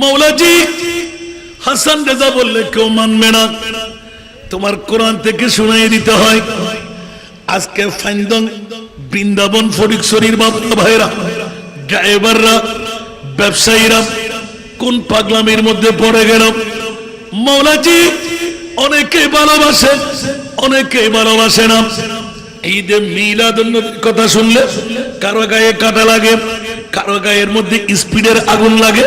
মৌলাজি হাসান রেজা বললে কেউ মানবে না, তোমার কোরআন থেকে শুনাই দিতে হয়। আজকে ফাইন্দং বৃন্দাবন ফটিকছড়ির বাবা ভাইরা, ড্রাইভাররা, ব্যবসায়ীরা কোন পাগলামির মধ্যে পড়ে গেল। মৌলাজি অনেকে ভালোবাসে, অনেকে ভালোবাসে না। ঈদে মিলাদুন নবীর কথা শুনলে কারো গায়ে কাটা লাগে, কারো গায়ের মধ্যে স্পিডের আগুন লাগে,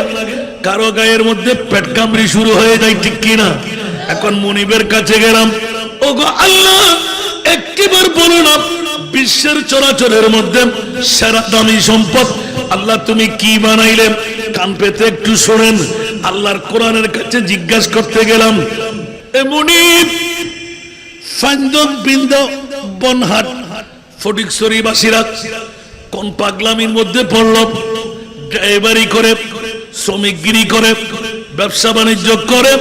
কারো গায়ের মধ্যে পেট কামড়ি শুরু হয়ে যায়, ঠিক কিনা? এখন মুনিবের কাছে গেলাম, ওগো আল্লাহ একটিবার বলো না বিশ্বের চরাচরের মধ্যে সেরা দামি সম্পদ আল্লাহ তুমি কি বানাইলে? কান পেতে একটু শোনেন। আল্লাহর কোরআনের কাছে জিজ্ঞাসা করতে গেলাম, এ মুনিব ফাইন্দক বৃন্দাবনহাট ফটিকছড়ি বাসীরা কোন পাগলামির মধ্যে পড়ল? ড্রাইভারি করে, শ্রমিকগিরি করে, ব্যবসা বাণিজ্য করে,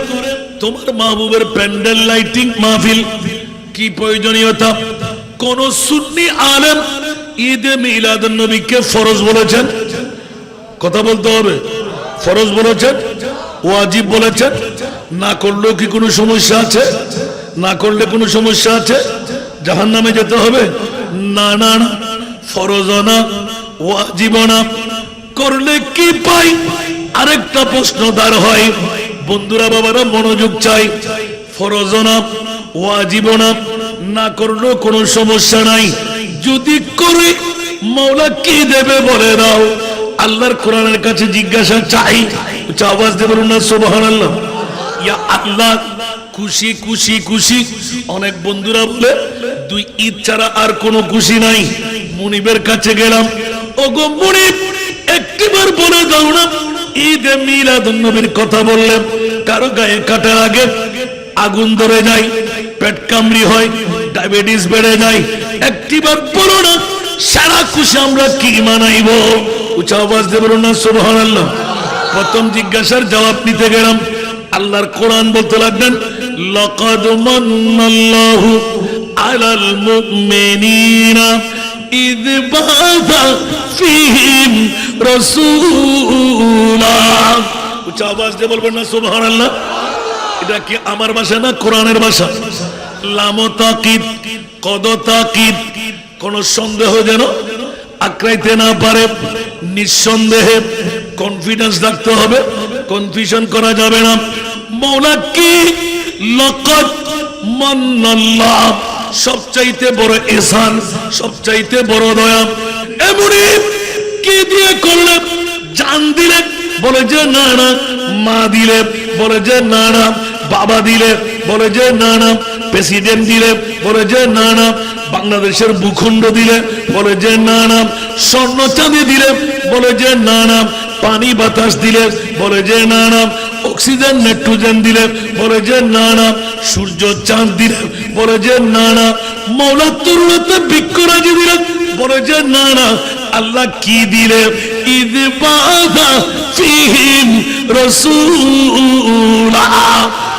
তোমার মাহবুবের প্যান্ডেল লাইটিং মাহফিল কি প্রয়োজনীয়তা? কোন সুন্নি আলেম ঈদে মিলাদুন নবীকে ফরজ বলেছেন? কথা বলতে হবে। ফরজ বলেছেন, ওয়াজিব বলেছেন? না করলেও কি কোনো সমস্যা আছে? না করলে কোনো সমস্যা আছে? জাহান্নামে যেতে হবে? না না না, ফরজ না, ওয়াজিব না, করলে কি পাই? আরেকটা প্রশ্ন দাঁড় হয়। বন্ধুরা, বাবারা মনোযোগ চাই। ফরজ না, ওয়াজিব না, না করলেও কোনো সমস্যা নাই। যদি করে মাওলা কি দেবে বলে দাও। আল্লাহর কোরআনের কাছে জিজ্ঞাসা চাই। আওয়াজ দেব না সুবহানাল্লাহ। ইয়া আল্লাহ, খুশি খুশি খুশি। অনেক বন্ধুরা বলে দুই ঈদ ছাড়া আর কোনো খুশি নাই। মুনিবের কাছে গেলাম, ওগো মুনিব একটিবার বলে দাও না ঈদে মিলাদুন নবীর কথা বললে কারো গায়ে কাটা লাগে, আগুন ধরে যায়, পেট কামড়ি হয়, ডায়াবেটিস বেড়ে যায়। একটিবার বলো না সারা খুশি আমরা কি মানাইব? উচ্চ আওয়াজ দেব না সুবহানাল্লাহ। প্রথম জিজ্ঞাসার জবাব নিতে গেলাম, আল্লাহর কোরআন বলতে লাগলেন, লাকাদ মান্নাল্লাহু আলাল মুমিনিনা ইয বাআসা ফীহিম রাসূলা। উচ্চ আওয়াজ দিয়ে বলবেন না সুবহানাল্লাহ। এটা কি আমার ভাষা না কোরআনের ভাষা? লাম তাকিদ, কদ তাকিদ, কোন সন্দেহ যেন আক্রাইতে না পারে। নিঃসন্দেহে কনফিডেন্স রাখতে হবে, কনফিউশন করা যাবে না। মাওলা কি? লাকাদ মান্নাল্লাহ, সবচাইতে বড় ইহসান, সবচাইতে বড় দয়া। এমনি কি দিয়ে করলে? জান দিলে বলে যে না না, মা দিলে বলে যে না না, বাবা দিলে বলে যে না না, প্রেসিডেন্ট দিলে বলে যে না না, বাংলাদেশের ভূখণ্ড দিলে বলে যে না না, স্বর্ণ চাঁদি দিলে বলে যে না না, পানি বাতাস দিলে বলে যে না না, অক্সিজেন নাইট্রোজেন দিলে বলে যে না না, সূর্য চাঁদ দিলে বলে যে না না, মাওলা তরুণতে বৃক্ষরাজি দিলে বলে যে না না। আল্লাহ কি দিলে? ইয বাআসা ফীহিম রাসূলা।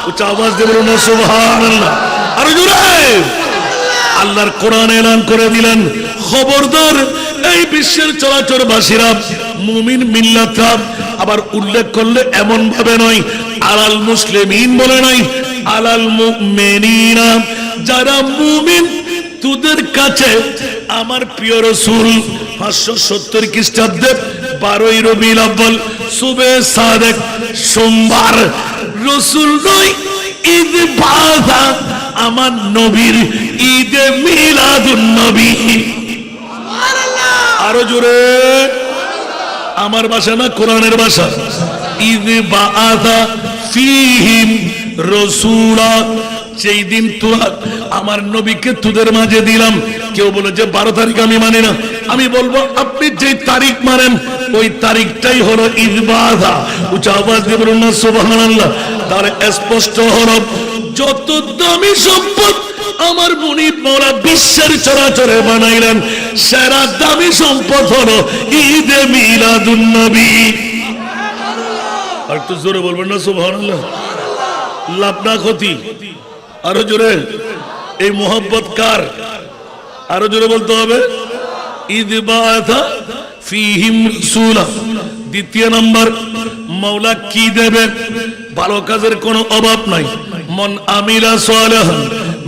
উচ্চ আওয়াজ দিয়ে বলুন সুবহানাল্লাহ। আর জোরে আল্লাহর কোরআন এলান করে দিলেন, খবরদার এই বিশ্বের চরাচরবাসীরা, মুমিন মিল্লাতরা। আবার উল্লেখ করলে এমন ভাবে নয়, আলাল মুসলিমিন বলে নাই, আলাল মুমিনিনা, যারা মুমিন তোদের কাছে আমার প্রিয় রাসূল 570 খ্রিস্টাব্দে 12ই রবিউল আউয়াল সুবে সাদেক সোমবার রাসূল নয়, ঈদ বাআসা আমার নবীর ঈদে মিলাদুন নবী। আরো জোরে, আমার ভাষা না কোরআনের ভাষা। ঈদ বাআসা ফীহিম রাসূলা, সেই দিন তোরা আমার নবীকে তোদের মাঝে দিলাম। কেউ বলে যে 12 তারিখ আমি মানি না, আমি বলবো আপনি যে তারিখ মানেন ওই তারিখটাই হলো ঈদ বাআসা। উচ্চ আওয়াজ দিয়ে বলুন না সুবহানাল্লাহ। তাহলে স্পষ্ট হলো, যত দামি সম্পদ আমার মুনিব মাওলা বিশ্বের চরাচরে বানাইলেন, সেরা দামি সম্পদ হলো ঈদে মিলাদুন নবী। আর একটু জোরে বলবেন না সুবহানাল্লাহ। লাভ না ক্ষতি? আরো জোরে। এই মোহাব্বত কার? আরো জোরে বলতে হবে। ঈদ বাআসা ফীহিম রাসূলা। দ্বিতীয় নাম্বার, মাওলা কি দেবে? ভালো কাজের কোনো অভাব নাই। মান আমিলা সালিহান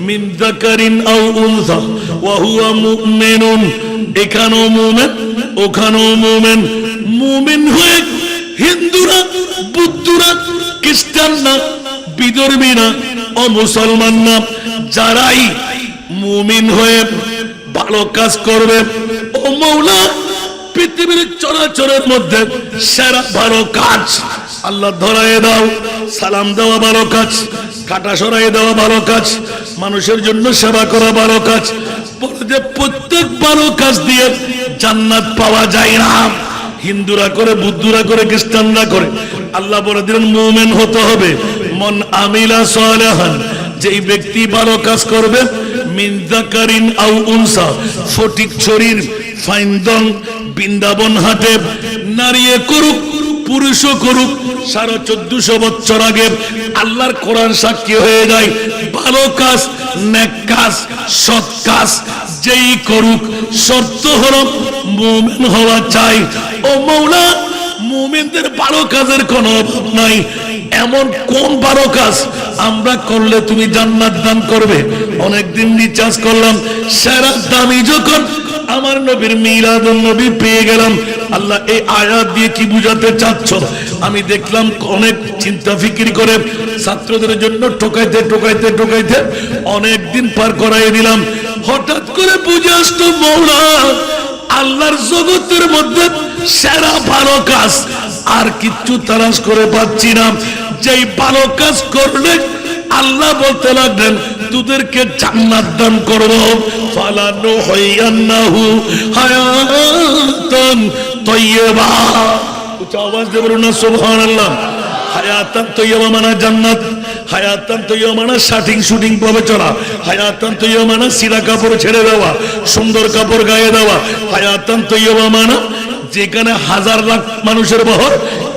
মিন যাকারিন আও উনসা ওয়া হুয়া মুমিনুন, এখানেও মুমিন ওখানেও মুমিন। মুমিন হয়ে হিন্দুরা, বুদ্ধরা, খ্রিস্টানরা, বিধর্মীরা ও মুসলমান না, যারাই মুমিন হয়ে ভালো কাজ করবে, ও মাওলা পৃথিবীর চরাচরের মধ্যে সেরা ভালো কাজ আল্লাহ ধরায় দাও। সালাম দেওয়া ভালো কাজ, কাটা সরাই দেওয়া ভালো কাজ, মানুষের জন্য সেবা করা ভালো কাজ। বলে যে প্রত্যেক ভালো কাজ দিয়ে জান্নাত পাওয়া যায় না। হিন্দুরা করে, বুদ্ধরা করে, খ্রিস্টানরা করে। আল্লাহ বলে দিলেন মুমিন হতে হবে। মান আমিলা সালিহান, যেই ব্যক্তি ভালো কাজ করবে, মিন যাকারিন আও উনসা, ফটিকছড়ির ফাইন্দং বৃন্দাবন হাটে নারীয়ে করুক পুরুষও করুক, 1450 বছর আগে আল্লাহর কোরআন সাক্ষী হয়ে যায়, ভালো কাজ, নেক কাজ, সৎ কাজ যেই করুক, শর্ত হলো মুমিন হওয়া চাই। ও মাওলা, মুমিনদের ভালো কাজের কোনো অভাব নাই। এমন কোন ভালো কাজ আমরা করলে তুমি জান্নাত দান করবে? অনেকদিন রিচার্জ করলাম, সেরা দামি যখন আমার নবীর মিলাদুন নবী পেয়ে গেলাম। আল্লাহ এই আয়াত দিয়ে কি বুঝাতে চাচ্ছ? আমি দেখলাম অনেক চিন্তা ফিকির করে ছাত্রদের জন্য ঠকাইতে ঠকাইতে ঠকাইতে অনেক দিন পার করাই দিলাম। হঠাৎ করে বুঝে আসতো মাওলা, আল্লাহর জগতের মধ্যে সেরা ভালো কাজ আর কিচ্ছু তালাশ করে পাচ্ছি না। যেই ভালো কাজ করলে আল্লাহ বলতে লাগলেন তোদেরকে জান্নাত দান করব। ফালানুহইয়ান্নাহু হায়াতান তাইয়্যিবা। উচ্চ আওয়াজ দিয়ে বলুন না সুবহানাল্লাহ। হায়াতান তাইয়্যিবা মানে জান্নাত। হায়াতান তাইয়্যিবা মানে শাটিং শুটিং ভাবে চলা। হায়াতান তাইয়্যিবা মানে সিরা কাপড় ছেড়ে দেওয়া, সুন্দর কাপড় গায়ে দেওয়া। হায়াতান তাইয়্যিবা মানে যেখানে হাজার লাখ মানুষের বহর,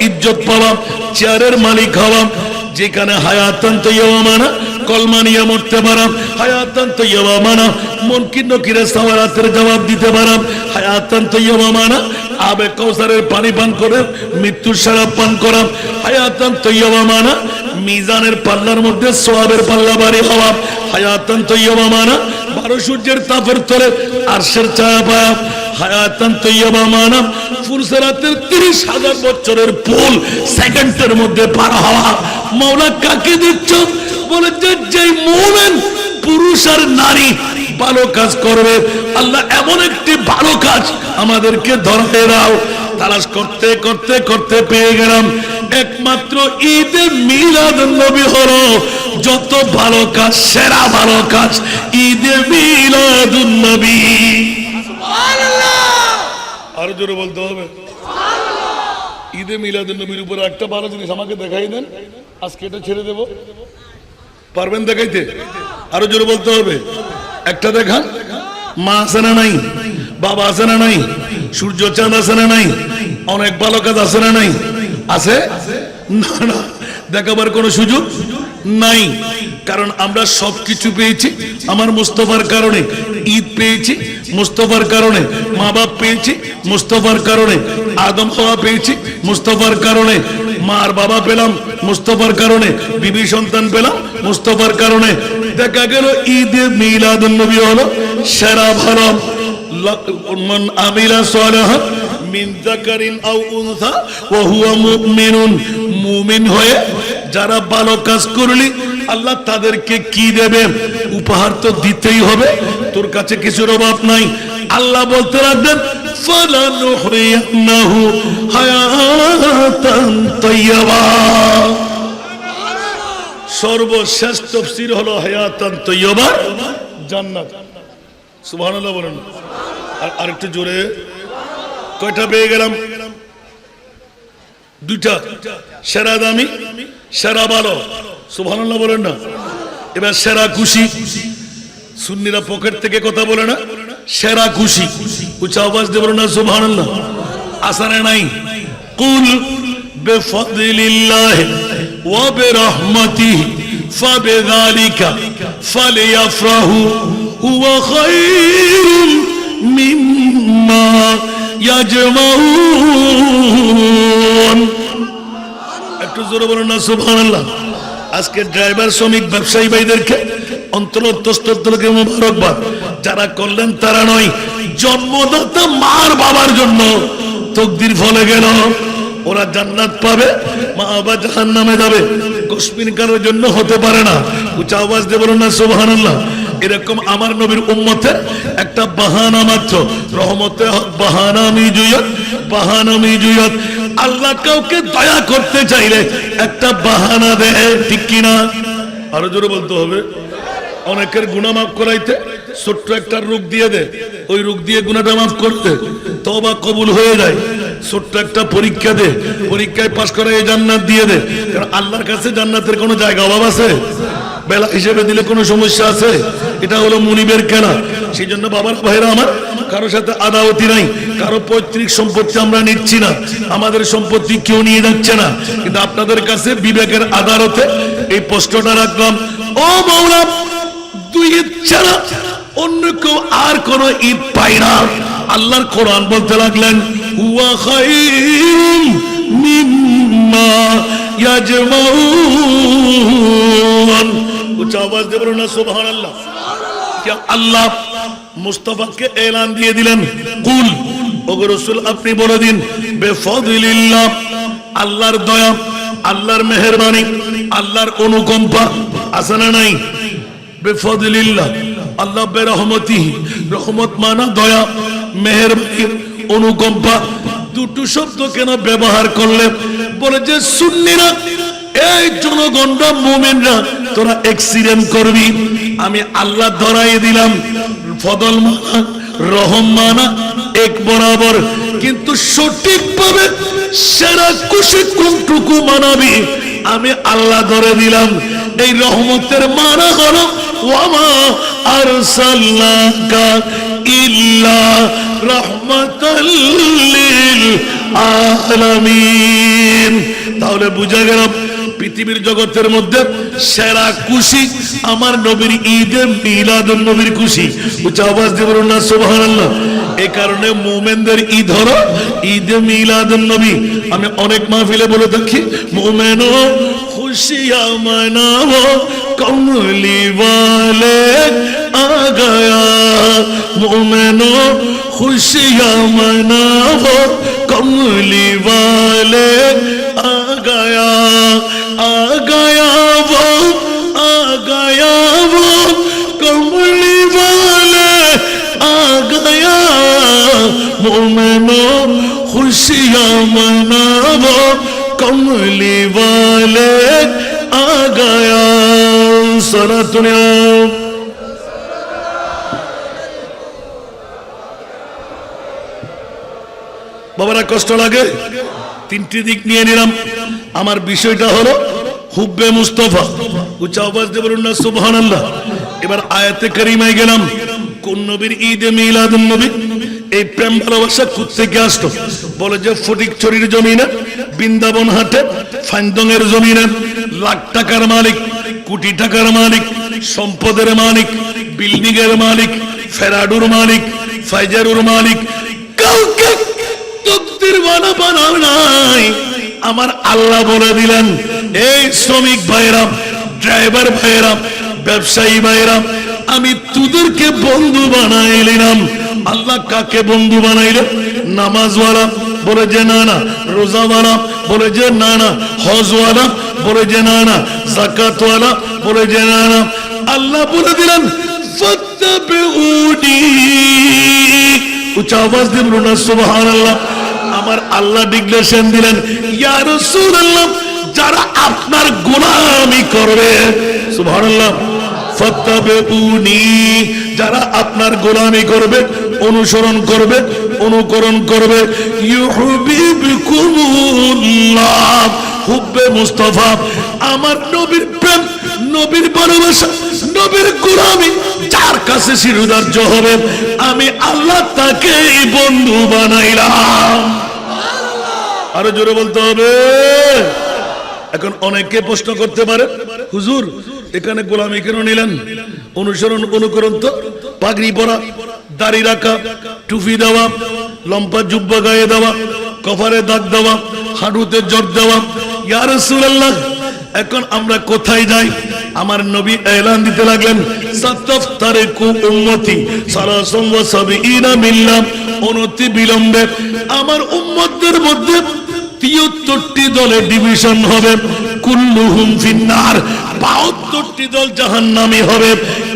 ইজ্জত পাওয়া, চেয়ারের মালিক হওয়া। যেখানে হায়াতান তাইয়্যিবা মানে কলমা নিয়ে মরতে পারা। হায়াতান তাইয়্যিবা মানে মুনকির নকিরের সওয়ালাতের জবাব দিতে পারা। হায়াতান তাইয়্যিবা মানে আবে কাউসারের পানি পান করে মৃত্যুর শরাব পান করা। হায়াতান তাইয়্যিবা মানে মিজানের পাল্লার মধ্যে সওয়াবের পাল্লা ভারী হওয়া। হায়াতান তাইয়্যিবা মানে 12 সূর্যের তাপের তলে আরশের ছায়া পাওয়া। হায়াতান তাইয়্যিবা মানে ফুরসরাতের 30,000 বছরের পুল সেকেন্ডের মধ্যে পার হওয়া। মাওলা কাকে দিচ্ছ? বলে যে মুমিন পুরুষ আর নারী ভালো কাজ করবে, আল্লাহ এমন একটি ভালো কাজ আমাদেরকে ধরে দাও। তালাশ করতে করতে করতে পেয়ে গেলাম একমাত্র ঈদে মিলাদুন নবী হলো যত ভালো কাজ, সেরা ভালো কাজ ঈদে মিলাদুন নবী। আরো জোরে বলতে হবে ঈদে মিলাদুন নবীর উপরে একটা ভালো জিনিস আমাকে দেখাই দেন, আজকে এটা ছেড়ে দেব। পারবেন দেখাইতে? আরো জোরে বলতে হবে। একটা দেখান। মা আছে না নাই? বাবা আছে না নাই? সূর্য চাঁদ আছে না নাই? অনেক ভালো কাজ আছে না নাই? আছে না? না, দেখাবার কোনো সুযোগ নাই। কারণ আমরা সবকিছু পেয়েছি আমার মুস্তফার কারণে। ঈদ পেয়েছি মুস্তফার কারণে, মা বাপ পেয়েছি মুস্তফার কারণে, আদম হাওয়া পেয়েছি মুস্তফার কারণে, মার বাবা পেলাম মুস্তফার কারণে, বিবি সন্তান পেলাম মুস্তফার কারণে। দেখা গেল ঈদে মিলাদুন নবী হলো সেরা ভালো। মান আমিলা সালিহান মিন যাকারিন আও উনসা ওয়া হুয়া মুমিনুন, মুমিন হয়ে যারা ভালো কাজ করলি আল্লাহ তাদেরকে কি দেবে? উপহার তো দিতেই হবে, তোর কাছে কিছুর অভাব নাই। আল্লাহ বলতে লাগলেন ফালানুহইয়ান্নাহু হায়াতান তাইয়্যিবা। সর্বশেষ তাফসীর হলো হায়াতান তাইয়্যিবা জান্নাত। সুবহানাল্লাহ বলেন। আর একটু জোরে। কয়টা পেয়ে গেলাম? দুইটা। সেরা দামি, সেরা ভালো। সুবহানাল্লাহ বলেন না। এবার সেরা খুশি। সুন্নিরা পকেট থেকে কথা বলে না, সেরা খুশি। উচ্চ আওয়াজ দিয়ে বলেন না সুবহানাল্লাহ। আসারে নাই? কুল বিফাদলিল্লাহি ওয়া বিরহমাতিহি ফাবিযালিকা ফালিয়াফরাহু হুয়া খায়রুম মিম্মা ইয়াজমাউন। একটু জোরে বলুন না সুবহানাল্লাহ। আজকে ড্রাইভার, শ্রমিক, ব্যবসায়ী ভাইদেরকে অন্তরস্থলকে মোবারকবাদ। যারা করলেন তারা নয়, জন্মদাতা মার বাবার জন্য তকদির ফলে গেল, ওরা জান্নাত পাবে, মা বাবা জাহান্নামে যাবে। কসমিন কারোর জন্য হতে পারে না। উচ্চ আওয়াজ দিয়ে বলুন না সুবহানাল্লাহ। এরকম আমার নবীর উম্মতের একটা বাহানা মাত্র, রহমতে বাহানা মিজুয়াত, বাহানা মিজুয়াত। আল্লাহ কাউকে দয়া করতে চাইলে একটা বাহানা দেয়, ঠিক কিনা? আরো জোরে বলতে হবে। অনেকের গুনাহ মাফ করাইতে ছোট্ট একটা রোগ দিয়ে দেয়, ওই রোগ দিয়ে গুনাহটা মাফ করতে তওবা কবুল হয়ে যায়। ছোট্ট একটা পরীক্ষা দে, পরীক্ষায় পাশ করায় জান্নাত দিয়ে দে। কারণ আল্লাহর কাছে জান্নাতের কোনো জায়গা অভাব আছে? বেলা হিসেবে দিলে কোনো সমস্যা আছে? এটা হলো মুনিবের কেনা। সেই জন্য বাবার ভাইরা আমার, কারোর সাথে আদাওয়াতি নাই, কারো পৈতৃক সম্পত্তি আমরা নিচ্ছি না, আমাদের সম্পত্তি কেউ নিয়ে যাচ্ছে না। কিন্তু আপনাদের কাছে বিবেকের আদালতে এই প্রশ্নটা রাখলাম, ও মাওলা, দুই ঈদ ছাড়া অন্য কেউ আর কোন ঈদ পাই না। আল্লাহর কোরআন বলতে লাগলেন, হুয়া খায়রুম মিম্মা ইয়াজমাউন। উচ্চ আওয়াজ দিয়ে বলুন না সুবহানাল্লাহ। আল্লাহ মুস্তাফাকে এলান দিয়ে দিলেন, কুল, ওগো রাসূল আপনি বলে দিন, বেফযলিল্লাহ, আল্লাহর দয়া, আল্লাহর মেহেরবানি, আল্লাহর অনুকম্পা আছে না নাই? বেফযলিল্লাহ, আল্লাহ বেরহমতিহি, রহমত মানা দয়া, মেহেরবানি, অনুকম্পা। দুটো শব্দ কেন ব্যবহার করলে? বলে যে সুন্নিরা, এই জনগণরা, মুমিনরা, তোরা অ্যাক্সিডেন্ট করবি, আমি আল্লাহ ধরাই দিলাম। ফদল মানা, রহম মানা এক বরাবর, কিন্তু সঠিকভাবে সেরা খুশি কোনটুকু মানাবি আমি আল্লাহ ধরে দিলাম। এই রহমতের মানা হলো ওয়ামা আরসালনাকা ইল্লা রাহমাতাল লিল আলামিন। তাহলে বুঝা গেল পৃথিবীর জগতের মধ্যে সেরা খুশি আমার নবীর ঈদে মিলাদুন নবীর খুশি। উচ্চ আওয়াজ দিয়ে বলুন না সুবহানাল্লাহ। এই কারণে মুমিনদের ঈদ হলো ঈদে মিলাদুন নবী। আমি অনেক মাহফিলে বলে থাকি, মুমিনো খুশিয়াঁ মানাও, কমলি ওয়ালে আ গয়া। মুমিনো খুশিয়াঁ মানাও, কমলি ওয়ালে आ गया, आ गया वो, आ गया वो, कमली वाले आ गया। मोमिनो खुशियाँ मनाओ, कमली वाले आ गया। सारा दुनिया বাবারা কষ্ট লাগে। তিনটি দিক নিয়ে নিলাম। আমার বিষয়টা হলো হুব্বে মুস্তাফা। উচ্চ আওয়াজ দিয়ে বলুন না সুবহানাল্লাহ। এবার আয়াতে কারিমায় গেলাম, কোন নবীর ঈদে মিলাদুন নবী। এই প্রেম ভালোবাসা কোত্থেকে আসলো? বলে যে ফটিকছড়ির জমিনে, বৃন্দাবন হাটে, ফাইন্দংয়ের জমিনে লাখ টাকার মালিক, কোটি টাকার মালিক, সম্পদের মালিক, বিল্ডিং এর মালিক, ফেরাডুর মালিক, ফাইজারুর মালিক, কাউকে তকদির বানাও নাই। আমার আল্লাহ বলে দিলেন, এই শ্রমিক ভাইরা, ড্রাইভার ভাইরা, ব্যবসায়ী ভাইরা, আমি তোদেরকে বন্ধু বানাই নিলাম। আল্লাহ কাকে বন্ধু বানাইলে? নামাজওয়ালা বলে যে না না, রোজাওয়ালা বলে যে না না, হজওয়ালা বলে যে না না, যাকাতওয়ালা বলে যে না না। আল্লাহ বলে দিলেন, ফাত্তাবিউনি। উচ্চ আওয়াজ দিয়ে বলুন না সুবহানাল্লাহ। আমার আল্লাহ ডিক্লেরেশন দিলেন, ইয়া রাসূলুল্লাহ, যারা আপনার গোলামি করবে, সুবহানাল্লাহ, ফাত্তাবিউনি, যারা আপনার গোলামি করবে, অনুসরণ করবে, অনুকরণ করবে, ইউহিব্বুকুমুল্লাহ। হুব্বে মুস্তাফা, আমার নবীর প্রেম, নবীর ভালোবাসা, নবীর গোলামি যার কাছে শিরোধার্য হবে, আমি আল্লাহ তাকে বন্ধু বানাইলাম। আরো জোরে বলতে হবে। এখন অনেকে প্রশ্ন করতে পারে, হুজুর এখানে গোলামি কেন নিলেন? অনুসরণ অনুকরণ তো পাগড়ি পরা, দাড়ি রাখা, টুপি দেওয়া, লম্বা জুব্বা গায়ে দেওয়া, কপালে দাগ দেওয়া, হাঁটুতে জট দেওয়া, ইয়া রাসূলুল্লাহ এখন আমরা কোথায় যাই? আমার নবী এলান দিতে লাগলেন, সাতাফতারিকু উম্মতি সালাসাম ওয়া সাবিঈনা মিল্লাহ, অনতি বিলম্বে আমার উম্মতদের মধ্যে 73টি দলে ডিভিশন হবে, কুল্লুহুম ফিন্নার, 72টি দল জাহান্নামী হবে,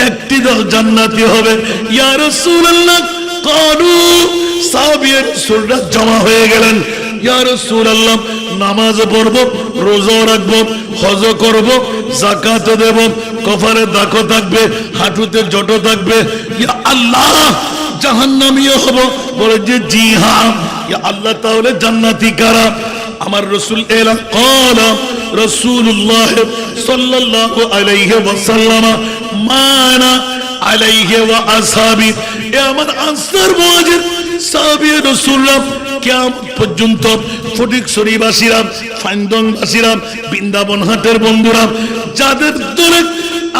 একটি দল জান্নাতি হবে। ইয়া রাসূলুল্লাহ ক্বালু, সাহাবীরা রাসূলরা জমা হয়ে গেলেন, ইয়া রাসূলুল্লাহ নামাজ পড়ব, রোজা রাখব, হজ করব, যাকাত দেব, কফারে দাগ থাকবে, হাঁটুতে জট থাকবে, ইয়া আল্লাহ জাহান্নামীও হব? বলে যে জি হ্যাঁ। ইয়া আল্লাহ তাহলে জান্নাতি কারা? আমার রাসূল এলান ক্বালা রাসূলুল্লাহ সাল্লাল্লাহু আলাইহি ওয়াসাল্লাম মানা আলাইহি ওয়া আসহাবি, এ আমার আনসার মুহাজির সাহাবী রাসূলুল্লাহ কিয়ামত পর্যন্ত ফটিকছড়িবাসীরা, ফাইন্দংবাসীরা, বৃন্দাবন হাটের বন্ধুরা, যাদের দলে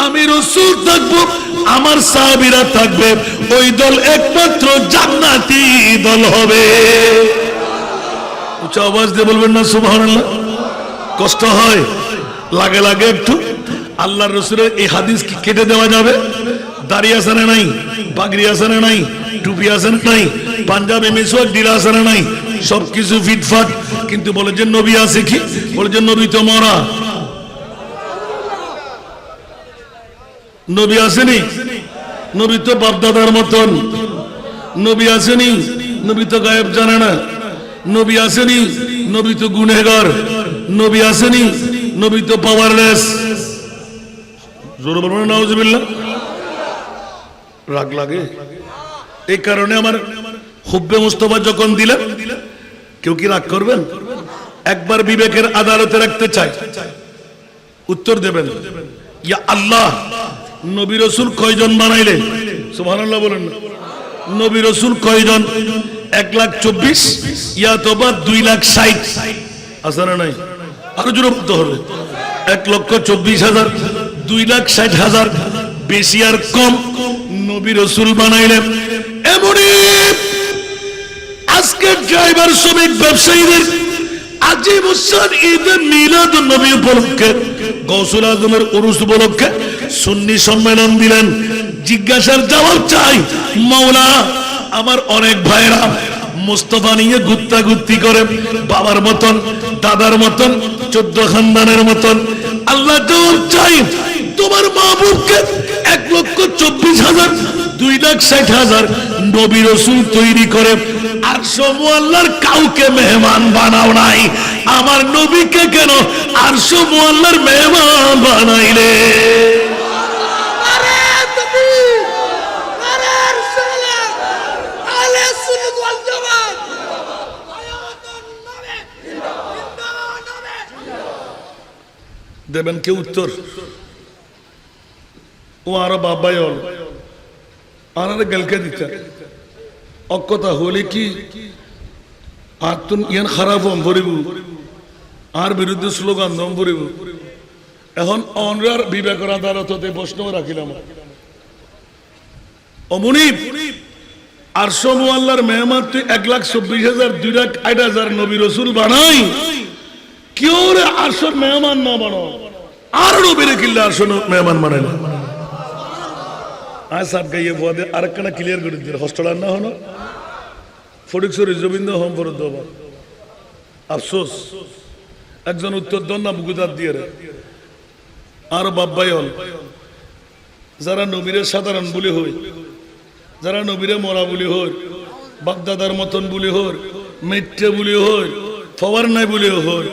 আমি রাসূল থাকবো, আমার সাহাবীরা থাকবে, ওই দল একমাত্র জান্নাতি দল হবে। উচ্চ আওয়াজ দিয়ে বলবেন না সুবহানাল্লাহ? কষ্ট হয়, লাগে লাগে একটু। আল্লাহর রাসূলের এই হাদিস কি কেটে দেওয়া যাবে? দাড়ি আছে না নাই? পাগড়ি আছে না নাই? টুপি আছে না নাই? পাঞ্জাবি মিসওয়াক ডিলা আছে না নাই? সবকিছু ফিটফাট, কিন্তু বলে যে নবী আছে কি? বলে যে নবী তো মরা। নবী আসেনি? নবী তো বাপদাদার মতন। নবী আসেনি? নবী তো গায়েব জানে না। নবী আসেনি? নবী তো গুনেহগার। নবী আসেনি? নবী তো পাওয়ারলেস। জোরে বলবেন না নাউজুবিল্লাহ? রাগ লাগে। এই কারণে আমার হুব্বে মুস্তাফা যখন দিলেন, কেউ কি রাগ করবেন? একবার বিবেকের আদালতে রাখতে চাই, উত্তর দেবেন। ইয়া আল্লাহ, নবী রাসূল কয়জন বানাইলে? সুবহানাল্লাহ বলেন না। নবী রাসূল কয়জন? 1,24,000 ইয়া তোবা 2,60,000 আছে না নাই? আরো জোরে বলতে হবে। 1,24,000 2,60,000, বেশি আর কম নবী রাসূল বানাইলেন। এমনই আজকের ড্রাইভার, শ্রমিক, ব্যবসায়ীদের আজিম উসান ঈদে মিলাদ নবী উপলক্ষে, গৌসুল আজমের উরুস উপলক্ষে সুন্নি সম্মেলন দিলেন। জিজ্ঞাসার জবাব চাই, মাওলা আমার অনেক ভাইরা মুস্তাফা নিয়ে গুত্তাগুত্তি করে, বাবার মতন, দাদার মতন, 14 খানদানের মতন। আল্লাহ জবাব চাই, তোমার মাহবুবকে 1,24,000 2,60,000 নবী রাসূল তৈরি করে আরশ মুআল্লার কাউকে মেহমান বানাও নাই, আমার নবীকে কেন আরশ মুআল্লার মেহমান বানাইলে? দেবেন কে উত্তর? ও আরো বাবাই হল আর গেলকে দিতে অকথা হলে কি আর তুন ইয়ান খারাপ হম ভরিব, আর বিরুদ্ধে স্লোগান দম ভরিব। এখন অনরার বিবেকের আদালততে প্রশ্ন রাখিলাম, অমনিব আরশ মুআল্লার মেহমান তুই 1,24,000 2,60,000 নবী রাসূল বানাই, কেউ রে আরশের মেহমান না বানাও, আর নবীরে কিল্লা আরশের মেহমান বানাই না। আজ সাত গাইয়ে পদে আরেকখানা ক্লিয়ার করে দিল, হস্টেল না হলো ফটিকছড়ি জবিন্দ হোম ফরত দেবা। আফসোস একজন উত্তর দন না বুকুদার দিয়ে রে আর বাব্বাই হল, যারা নবীরে সাধারণ বলি হই, যারা নবীরে মরা বলি হই, বাগদাদার মতন বলি হই, মেট্টে বলি হই, ফওয়ার নাই বলি হই,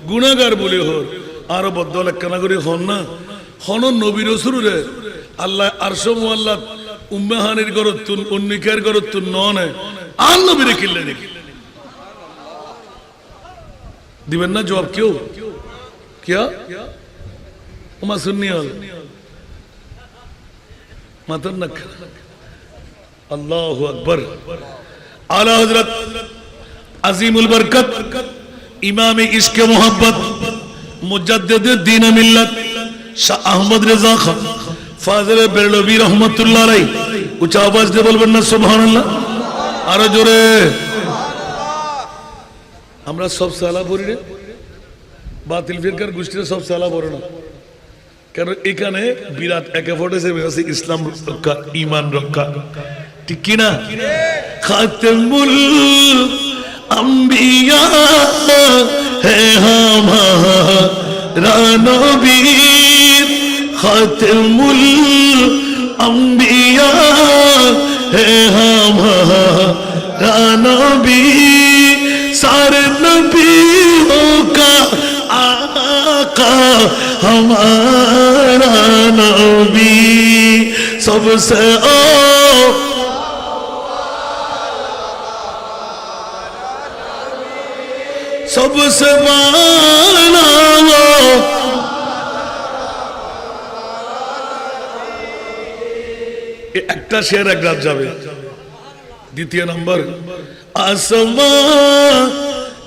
গুণাগার বলি হই, আরো বদল একখানা করে হন না হন নবী রাসূল রে আল্লাহ আরশ মুআল্লাহ উম্মাহানির গরতুন উন্নিকার গরতুন ননে আর নবীরে কিল্লে দেখি দিবেন না জবাব কেউ? क्या ওমা সুন্নি হল মাতন নক। আল্লাহু আকবার। আলা হযরত আজিমুল বরকত ইমামে ইশকে মোহাব্বত মুজাদ্দিদে দ্বীন মিল্লাত শাহ আহমদ রেজা খান ফাজিলে বেরলভী রহমাতুল্লাহ আলাইহি উচ্চ আওয়াজ দিয়ে বলবেন না সুবহানাল্লাহ? আরো জোরে। আমরা সব সালা পড়ি রে, বাতিল ফিরকার গোষ্ঠীরা সব চালা বড় না, কারণ এখানে বিরাট একে ফটেছে ইসলাম রক্ষা, ইমান রক্ষা, ঠিক কিনা? খাতেমুল আম্বিয়া হে হামারা নবী, খাতেমুল আম্বিয়া হে হামারা নবী, सारे नबियों का आका हमारा नबी, सबसे सबसे वाला একটা শের এক রাত যাবে। দ্বিতীয় নম্বর আসমান,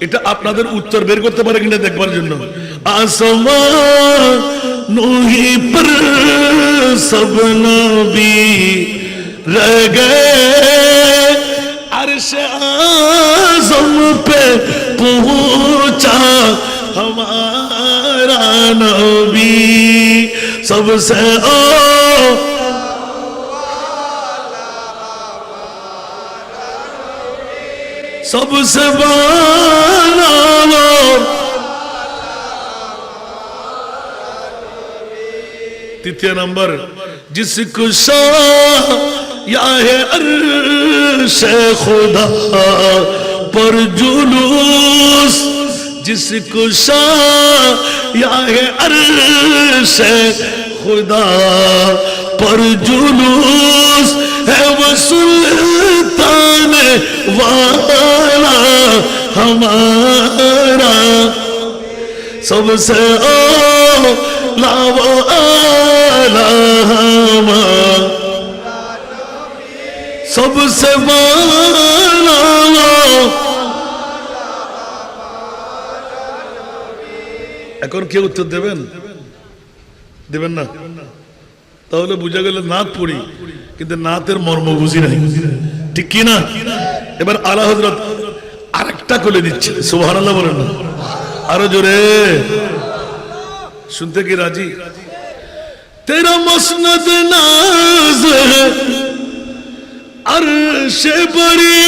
এটা আপনাদের উত্তর বের করতে পারে কিনা দেখবার জন্য। আসমান নূহি পর সব নবী রহ গয়ে, अर्श आज़म पे पहुंचा हमारा नबी, सबसे सबसे बाला तृतीय नंबर जिसको या है अर्श खुदा पर जुलूस, जिसको या है अर्श खुदा पर जुलूस, है वो सुल्तान वाला हमारा, सबसे लावा आला सबसे वाला। এখন কে উত্তর দেবেন? দেবেন না? তাহলে বুঝা গেল নাত পড়ি কিন্তু নাতের মর্ম বুঝি নাই, ঠিক কি না? এবার আলা হযরত আরেকটা কোলে দিচ্ছে, সুবহানাল্লাহ বলেন না, আরো জোরে শুনতে কি রাজি? তেরা মসনদ নাজ अर्श बड़ी,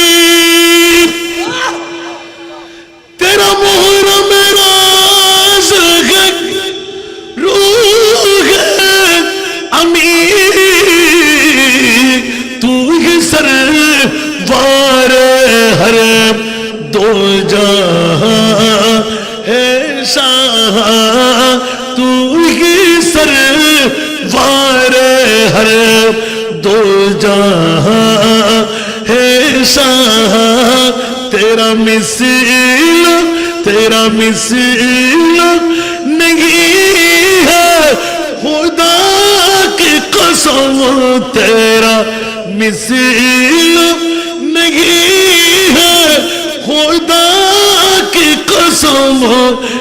तेरा मोहर मेरा रूह अमीर, तू ही सरवार हर दो जहां है शाह, तू ही सरवार हर दो जहां है शाह, तेरा मिसल नहीं है खुदा की कसम, तेरा मिसल नहीं है खुदा की कसम,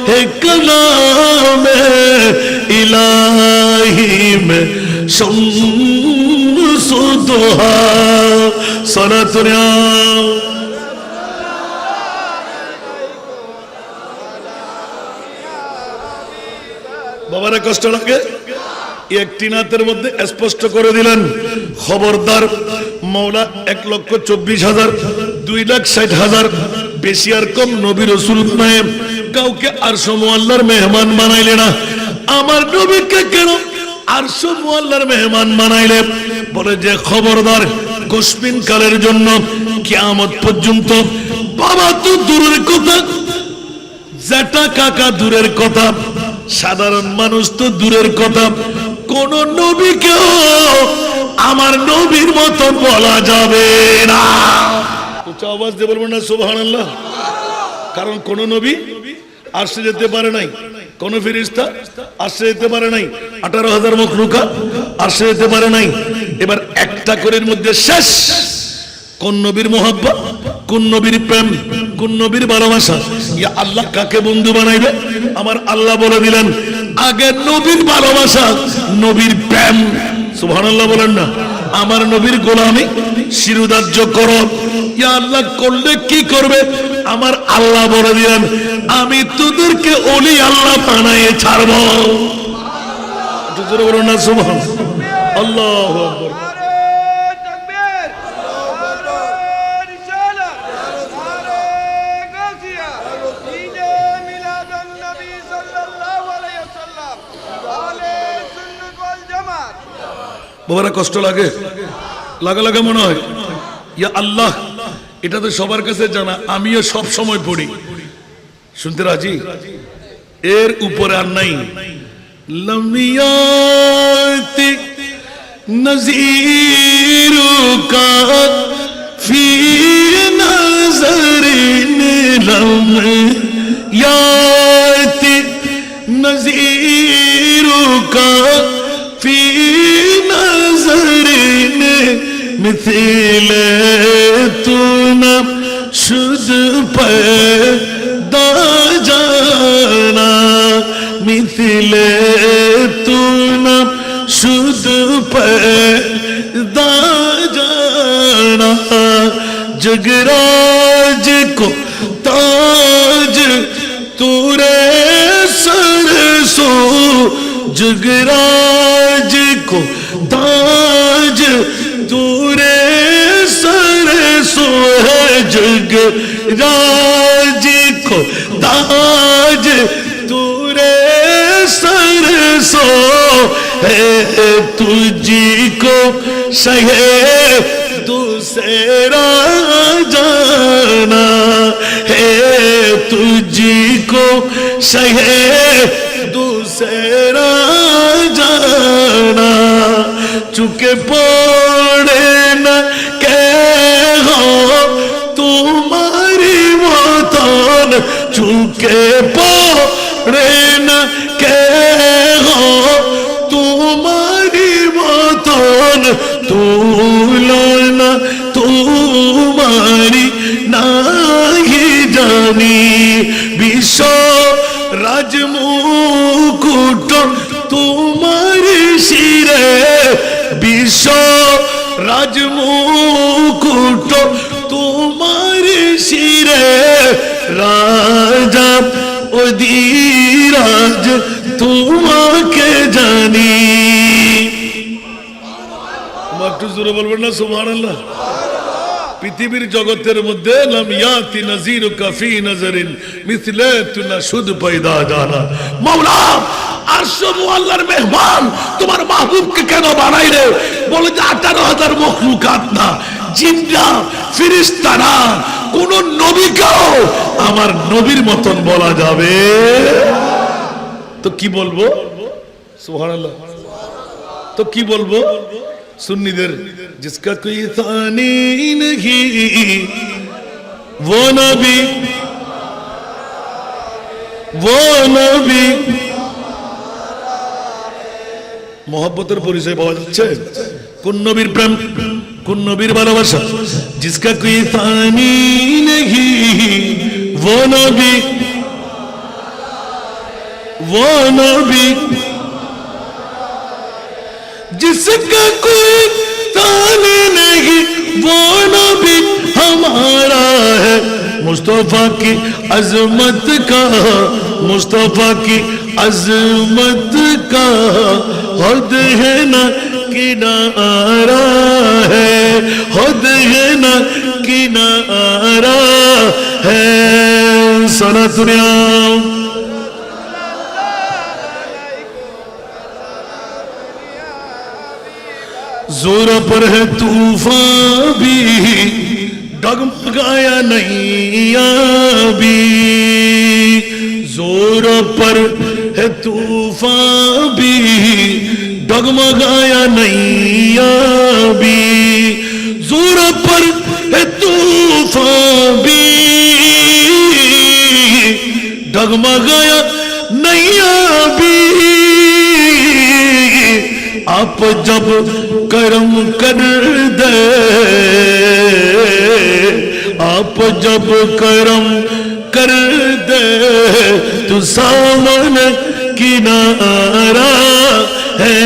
है कलाम इलाही में शम्सुद्दुहा सनतुनिया। বাবারে কষ্ট লাগে? একটি নাতের মধ্যে স্পষ্ট করে দিলেন, খবরদার মওলা 1,24,000 2,60,000 বেশি আর কম নবী রাসূল নয় কাউকে আরশ মুআল্লার মেহমান বানাইলে না। আমার নবীকে কেন আরশ মুআল্লার মেহমান বানাইলে? বলে যে খবরদার কুসমিন কালের জন্য কিয়ামত পর্যন্ত, বাবা তো দূরের কথা, জেঠা কাকা দূরের কথা, সাধারণ মানুষ তো দূরের কথা, কোন নবীকেও আমার নবীর মতো বলা যাবে না। উচ্চ আওয়াজ দিয়ে বলবেন না সুবহানাল্লাহ? কারণ কোন নবী আরশে যেতে পারে নাই, কোন ফেরেশতা আরশে যেতে পারে নাই, 18,000 মখলুকা আরশে যেতে পারে নাই। এবার একটা করের মধ্যে শেষ, কোন নবীর মোহাব্বত, কোন নবীর প্রেম, কোন নবীর ভালোবাসা। ইয়া আল্লাহ কাকে বন্ধু বানাইবে? আমার আল্লাহ বলে দিলেন আগে নবীর ভালোবাসা, নবীর প্রেম, সুবহানাল্লাহ বলেন না, আমার নবীর গোলামি শিরোধার্য করো। ইয়া আল্লাহ করলে কি করবে? আমার আল্লাহ বলে দিলেন আমি তোদেরকে ওলি আল্লাহ বানায়ে ছাড়বো। একটু জোরে বলুন না সুবহানাল্লাহ। আল্লাহু আকবার। বাবারা কষ্ট লাগে, লাগা লাগা মনে হয়। ইয়া আল্লাহ, এটা তো সবার কাছে জানা, আমিও সব সময় পড়ি। শুনতে রাজি? এর উপরে আর নাই। লমিয়াতি নজিরুকা ফি নজরিন লমিয়াতি নজিরুকা ফি নজরিন مثل تو نہ شد پیدا جانا مثل تو نہ شد پیدا جانا जगराज को ताज तूरे सर सो जगराज को ताज तूरे सर सो है जगराज को ताज तूरे सर सो है तुझी को सहे दूसरा जाना है तुझी को सहे दूसरा जाना चुके पड़े न कह तुम्हारी मतन चुके पड़े न कह तुम्हारी मतन तुलना तुम्हारी नहीं जानी विश्व राजमुकुट तुम्हारी शिरे विश्व राजमुकुट तुम्हारी शिरे राजा অধিরাজ তোমাকে জানি। একটু জোরে বলবেন না সুবহানাল্লাহ। পৃথিবীর জগতের মধ্যে লাম ইয়াতি নাযীরুকা ফি নাযারিন মিসলা তুনা শুদ পয়দা জানা। মাওলা আরশ মুআল্লার মেহমান তোমার মাহবুবকে কেন বানাইলে? বলে যে 18,000 মখলুকাত না, জিন্না ফেরেশতা না, কোন নবীকেও আমার নবীর মতন বলা যাবে তো কি বলবো? সুবহানাল্লাহ। তো কি বলবো? সুন্নিদের जिसका कोई थानी नहीं वो नबी मोहब्बतेर परिचय पाওয়া যাচ্ছে। কোন নবীর প্রেম, কোন নবীর ভালোবাসা? जिसका कोई थानी नहीं वो नबी जिसका कोई ताने नहीं वो नबी हमारा है। मुस्तफा की अजमत का, मुस्तफा की अजमत का हद है ना किनारा है, हद है ना किनारा है। सना दुनिया जोर पर है तूफान भी डगमगाया नहीं अभी, जोर पर है तूफान भी डगमगाया नहीं अभी, जोर पर है तूफान भी डगमगाया नहीं अभी। आप जब करम कर दे, आप जब करम कर दे तो सामने किनारा है।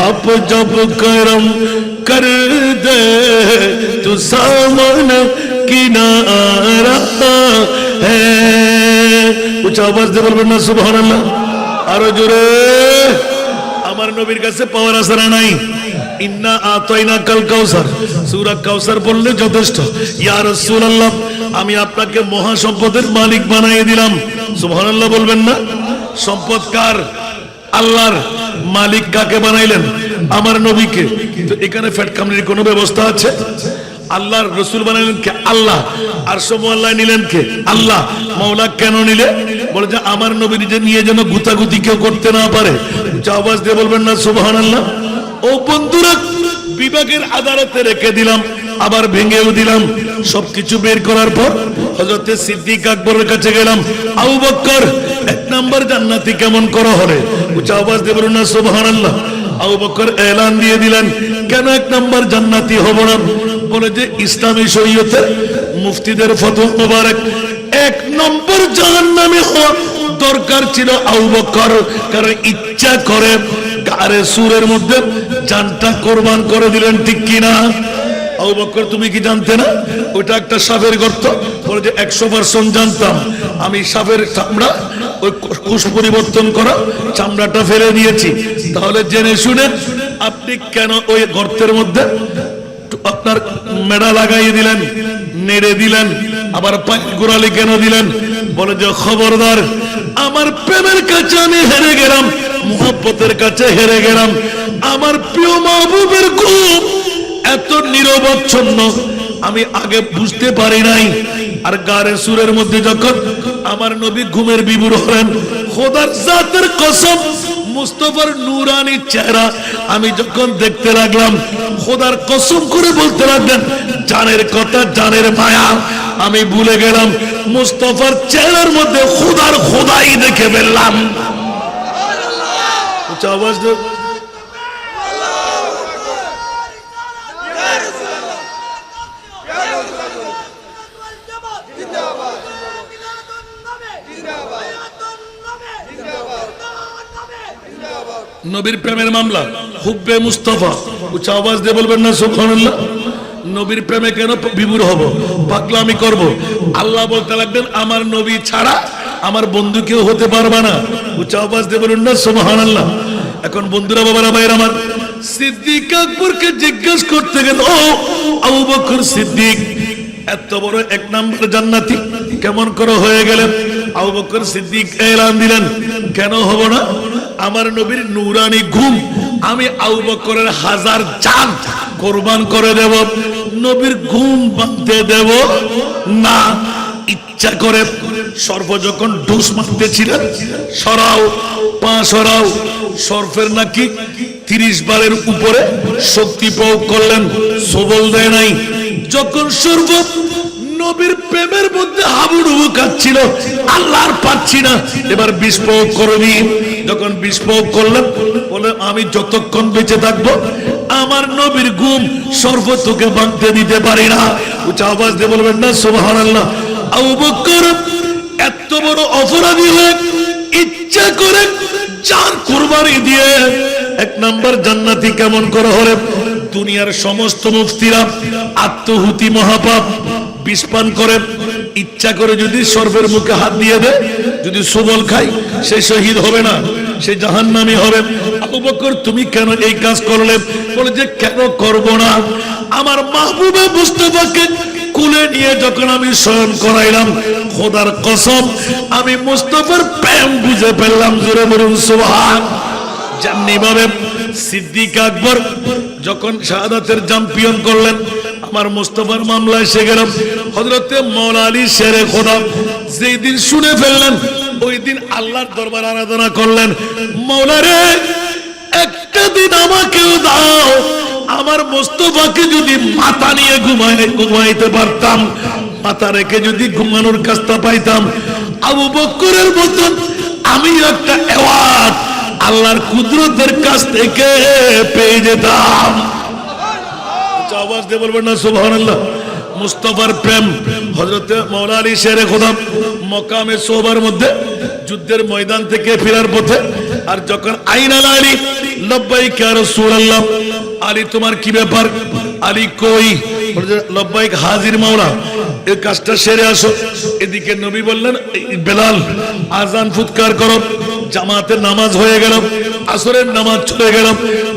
आप जब करम कर दे तो सामने কিনারা হ্যাঁ উচ্চ আওয়াজ দিয়ে বলবেন না সুবহানাল্লাহ আরো জোরে আমার নবীর কাছে পাওয়ার আছে না নাই ইন্না আতাইনা কাল কাউসার সূরা কাউসার বললে যথেষ্ট ইয়া রাসূলুল্লাহ আমি আপনাকে মহা সম্পদের মালিক বানিয়ে দিলাম সুবহানাল্লাহ বলবেন না সম্পদ কার আল্লাহর মালিক কাকে বানাইলেন আমার নবীকে তো এখানে ফ্যাট কামড়ির কোনো ব্যবস্থা আছে আল্লাহর রাসূল বানাইলেন কে আল্লাহ আর আল্লাহ নিলেন কে আল্লাহ মাওলা কেন নিলে বলে যে আমার নবী নিজে নিয়ে যেন গুতাগুতি কেউ করতে না পারে আওয়াজ দিয়ে বলবেন না সুবহানাল্লাহ ও বন্ধুরা বিভাগের আদালতে রেখে দিলাম আবার ভেঙেও দিলাম সবকিছু বের করার পর হযরত সিদ্দিক আকবরের কাছে গেলাম আবু বকর এক নাম্বার জান্নাতি কেমন করা হবে উচ্চ আওয়াজ দিয়ে বলুন না সুবহানাল্লাহ আবু বকর এলান দিয়ে দিলেন কেন এক নাম্বার জান্নাতি হব না বলে যে ইসলামী শরীয়তে মুফতিদের ফতোয়া মোবারক এক নম্বর জাহান্নামী হওয়া দরকার ছিল আবু বকর কারণ ইচ্ছা করে গারে সুরের মধ্যে জানটা কোরবান করে দিলেন ঠিক কিনা আবু বকর তুমি কি জানতে না ওটা একটা সাপের গর্ত বলে যে 100% জানতাম আমি সাপের চামড়া ওই কুশ পরিবর্তন করা চামড়াটা ফেলে দিয়েছি তাহলে জেনে শুনে আপনি কেন ওই গর্তের মধ্যে আপনার মেডা লাগাই দিলেন নেড়ে দিলেন আবার পায়ের গোড়ালি কেন দিলেন বলে যে খবরদার আমার প্রেমের কাছে আমি হেরে গেলাম মুহাব্বতের কাছে হেরে গেলাম আমার প্রিয় মাহবুবের খুব এত নিরবচ্ছন্ন আমি আগে বুঝতে পারি নাই আর গারে সুরের মধ্যে যখন আমার নবী ঘুমের বিভোর হলেন খোদার জাতের কসম মুস্তাফার নূরানি চেহারা আমি যখন দেখতে লাগলাম খোদার কসম করে বলতে লাগলেন জানের কথা জানের মায়া আমি ভুলে গেলাম মুস্তাফার চেহারার মধ্যে খোদার খোদাই দেখে ফেললাম আওয়াজ নবীর প্রেমের মামলা হুব্বে মুস্তাফা উচ্চ আওয়াজ দিয়ে বলবেন না সুবহানাল্লাহ নবীর প্রেমে কেন বিভোর হব পাগলামি করব আল্লাহ বলতে লাগলেন আমার নবী ছাড়া আমার বন্ধু কেউ হতে পারবে না উচ্চ আওয়াজ দিয়ে বলুন না সুবহানাল্লাহ এখন বন্ধুরা বাবারা ভাইরা আমার সিদ্দিক আকবরকে জিজ্ঞেস করতে গেল ও আবু বকর সিদ্দিক এত বড় এক নাম্বার জান্নাতি কেমন করে হয়ে গেলেন আবু বকর সিদ্দিক এলান দিলেন কেন হব না আমার নবীর নূরানি ঘুম আমি আবু বকরের 1000 জান কুরবান করে দেব নবীর ঘুম ভাঙতে দেব না ইচ্ছা করে সর্প যখন ঢুস মারতেছিলেন সরাও পা সরাও সর্পের নাকি 30 বারের উপরে শক্তি প্রয়োগ করলেন সবল দেয় নাই যখন সর্প নবীর প্রেমের মধ্যে হাবুডুবু কাচ্ছিল আল্লাহর পাচ্ছি না এবার বিষ প্রয়োগ করবি যখন বিষ প্রয়োগ করলেন বলে আমি যতক্ষণ বেঁচে থাকবো আমার নবীর ঘুম সর্ব তোকে ভাঙতে দিতে পারি না উচ্চ আওয়াজ দিয়ে বলবেন না সুবহানাল্লাহ আবু বকর এত বড় অপরাধী হয়ে ইচ্ছা করে জান কুরবানি দিয়ে এক নাম্বার জান্নাতি কেমন করে হলে দুনিয়ার সমস্ত মুফতিরা আত্মহুতি মহাপাপ বিস্পান করে ইচ্ছা করে যদি সর্বের মুখে হাত দিয়ে দেয় যদি সুবল খাই সে শহীদ হবে না সে জাহান্নামী হবে আবু বকর তুমি কেন এই কাজ করলে বলে যে কেন করব না আমার মাহবুবে মুস্তাফাকে কুলে নিয়ে যখন আমি শয়ন করাইলাম খোদার কসম আমি মুস্তাফার প্রেম বুঝে ফেললাম জোরে বলুন সুবহান যেমনি ভাবে সিদ্দিক আকবর যখন শাহাদাতের চ্যাম্পিয়ন করলেন আমার মুস্তাফার মামলা এসে গেল হযরতে মাওলা আলী শেরে খোদা যেই দিন শুনে ফেললেন ওই দিন আল্লাহর দরবার আরাধনা করলেন মাওলা রে একটা দিন আমাকেও দাও আমার মুস্তাফাকে যদি মাথা নিয়ে ঘুমাইতে পারতাম মাথা রেখে যদি ঘুমানোর কাজটা পাইতাম আবু বকরের মতন আমি একটা অ্যাওয়ার্ড আল্লাহর কুদরতের কাছ থেকে পেয়ে যেতাম আওয়াজ দিয়ে বলবেন না সুবহানাল্লাহ মুস্তাফার প্রেম হযরতে মাওলা আলী শেরে খোদা মকামে সোহবার মধ্যে যুদ্ধের ময়দান থেকে ফেরার পথে আর যখন আইনাল আলী লব্বাইক ইয়া রাসূলুল্লাহ আলী তোমার কি ব্যাপার আলী কই লব্বাইক হাজির মাওলা এই কাজটা সেরে আসো। এদিকে নবী বললেন, বেলাল আজান ফুৎকার করো। জামাতের নামাজ হয়ে গেল, আসরের নামাজ চলে গেল।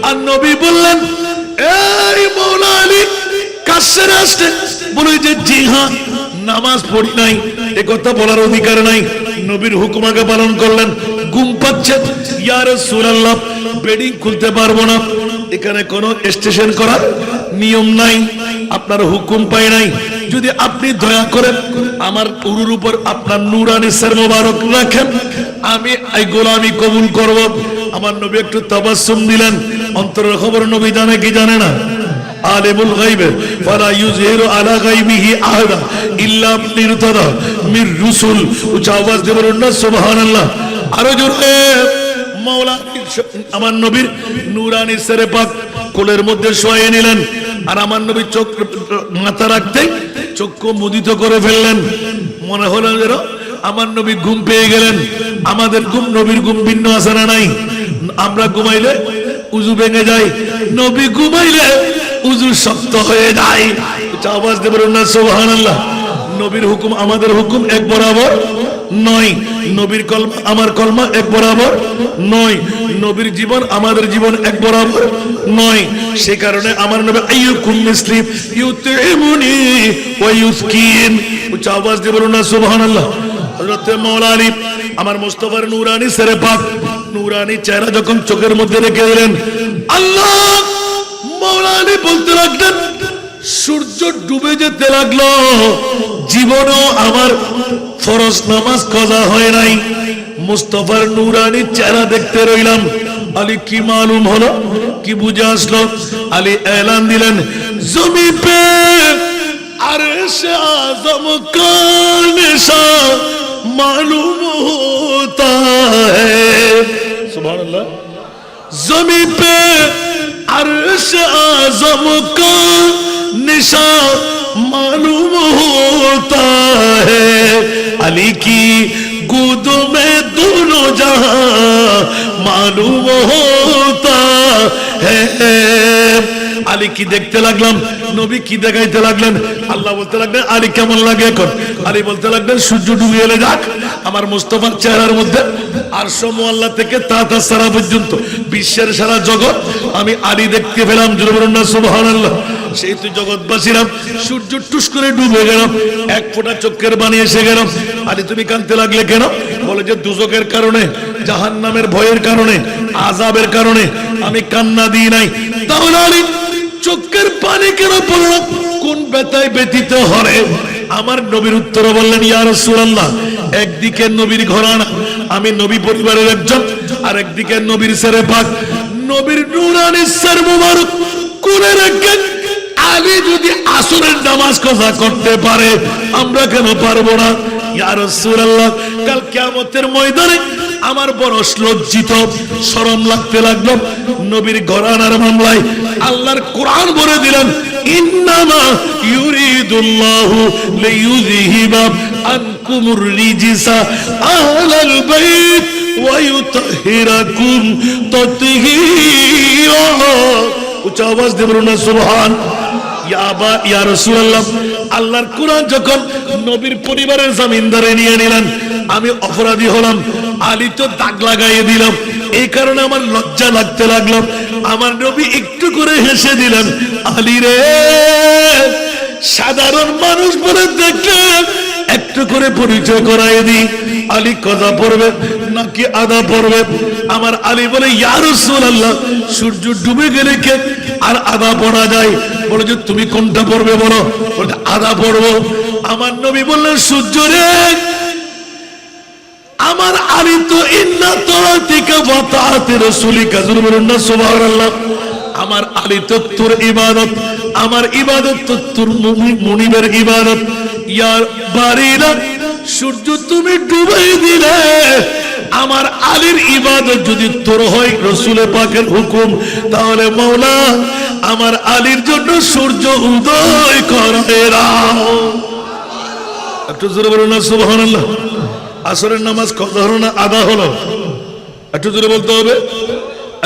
আর নবী বললেন, এই মাওলা আলী কাজ সেরে আসছে? বলে যে জি হ্যাঁ, নামাজ পড়ি নাই, এ কথা বলার অধিকার নাই। নবীর হুকুম আগে পালন করলেন। ঘুম পাচ্ছে, ইয়া রাসূলুল্লাহ বেডিং খুলতে পারবো না, এখানে কোনো স্টেশন করার নিয়ম নাই, আপনার হুকুম পাই নাই, যদি আপনি দয়া করেন আমার উরুর উপর আপনার নূরানি সর মোবারক রাখেন, আমি এই গোলামি কবুল করব। আমার নবী একটু তাবাসসুম দিলেন। অন্তরের খবর নবী জানে কি জানে না? আলিমুল গায়ব ফালা ইউযহিরু আলা গায়বিহি আহাদা ইল্লা ইরতাদা মির রুসুল। উচ্চ আওয়াজ দিয়ে বলুন না সুবহানাল্লাহ। আরো জোরে। মাওলা আমার নবীর নূরানি সরে পাক কোলের মধ্যে শোয়ে নিলেন। আর আমার নবী চোখ মাথা রাখতে চক্ষু মুদিত করে ফেললেন। মনে হলো যেন আমার নবী ঘুম পেয়ে গেলেন। আমাদের ঘুম নবীর ঘুম ভিন্ন আছে না নাই? আমরা ঘুমাইলে উজু ভেঙে যায়, নবী ঘুমাইলে উজু শক্ত হয়ে যায়। আওয়াজ দিয়ে বলুন না সুবহানাল্লাহ। নবীর হুকুম আমাদের হুকুম এক বরাবর নয়, নবীর কলমা আমার কলমা এক বরাবর নয়, নবীর জীবন আমাদের জীবন এক বরাবর নয়। সে কারণে আমার নবী আইয়ুকুম মিসলি ইউতিমুনি ওয়া ইউসকিন। উচ্চ আওয়াজ দিয়ে বলুন না সুবহানাল্লাহ। হযরত মাওলা আলী আমার মুস্তাফার নূরানি সরে পাক নূরানি চেহারা যখন চোখের মধ্যে রেখে দিলেন, আল্লাহ, মাওলা আলী বলতে লাগলেন, সূর্য ডুবে যেতে লাগলো, জীবনেও আমার ফরজ নামাজ কাজা হয় নাই। মুস্তাফার নূরানি চেহারা দেখতে রইলাম। আলী কি মালুম হলো, কি বুঝে আসলো? আলী এলান দিলেন, জমি পে আরশে আযম কা নিশান मालूम होता है। सुभान अल्लाह। जमी पे अर्श आज़म का निशान मालूम होता है। अली की गोद में दोनों जहां मालूम होता है। আলী কি দেখতে লাগলাম, নবী কি দেখাইতে লাগলেন? আল্লাহ বলতে লাগলেন, আলী কেমন লাগে এখন? আলী বলতে লাগলেন, সূর্য ডুবে এলে যাক, আমার মুস্তাফার চেহারার মধ্যে আরশ মুআল্লা থেকে তাতা সারা পর্যন্ত বিশ্বের সারা জগৎ আমি আলী দেখতে পেলাম। জোরে বলুন না সুবহানাল্লাহ। সেই তো জগৎবাসীরা সূর্য টুস করে ডুবে গেল, এক ফোঁটা চোখের পানি এসে গেল। আলী তুমি কাঁদতে লাগলে কেন? বলে যে দুজকের কারণে, জাহান্নামের ভয়ের কারণে, আযাবের কারণে আমি কান্না দিই নাই। তাহলে আলী চোখের পানি কেন পড়ল? কোন ব্যথায় ব্যথিত হলে? আমার নবীর উত্তর বললেন, ইয়া রাসূলুল্লাহ, একদিকে নবীর ঘরানা, আমি নবী পরিবারের একজন, আর একদিকে নবীর সরে পাক, নবীর নূরানি সর মোবারক কোলে রেখে আলী যদি আসরের নামাজ কাজা করতে পারে, আমরা কেন পারবো না? ইয়া রাসূলুল্লাহ, কাল কিয়ামতের ময়দানে আমার বড় লজ্জিত শরম লাগতে লাগলো। নবীর ঘরানার মামলায় আল্লাহর কোরআন বলে দিলেন, ইন্নামা ইউরিদুল্লাহু লিইউযহিবা আনকুমুর রিজসা আহলাল বাইত ওয়া ইউতাহহিরাকুম তাতহীরা। উচ্চ আওয়াজ দিয়ে বলুন না সুবহান। ইয়া রাসূলুল্লাহ, আল্লাহর কোরআন যখন নবীর পরিবারের জামিনদারে নিয়ে নিলেন, আমি অপরাধী হলাম, আলী তো দাগ লাগাইয়ে দিলাম, এই কারণে আমার লজ্জা লাগতে লাগলো। আমার নবী একটু করে হেসে দিলেন, আলী রে, সাধারণ মানুষ বলে দেখলে একটু করে পরিচয় করাই দিই, আলী কজা পড়বে নাকি আদা পড়বে? আমার আলী বলে, ইয়া রাসূলুল্লাহ, সূর্য ডুবে গেলে কে আর আদা পড়া যায়? বলে যে তুমি কোনটা পড়বে বলো? বলে আদা পড়বো। আমার নবী বললেন, সূর্য রে, আমার আলী তো ইন্না তাআতিকা ওয়া তাআতি রাসূলিকা, জোরে বলুন না সুবহানাল্লাহ। আমার আলী তো তোর ইবাদত, আমার ইবাদত তো তোর মুনিবের ইবাদত। ইয়া বারিলা, সূর্য তুমি ডুবাই দিলে, আমার আলীর ইবাদত যদি তোর হয় রাসূল পাকের হুকুম, তাহলে মাওলা আমার আলীর জন্য সূর্য উদয় করে দাও। একটু জোরে বলুন না সুবহানাল্লাহ। আসরের নামাজ কজা হলো না আদা হলো? একটু জোরে বলতে হবে।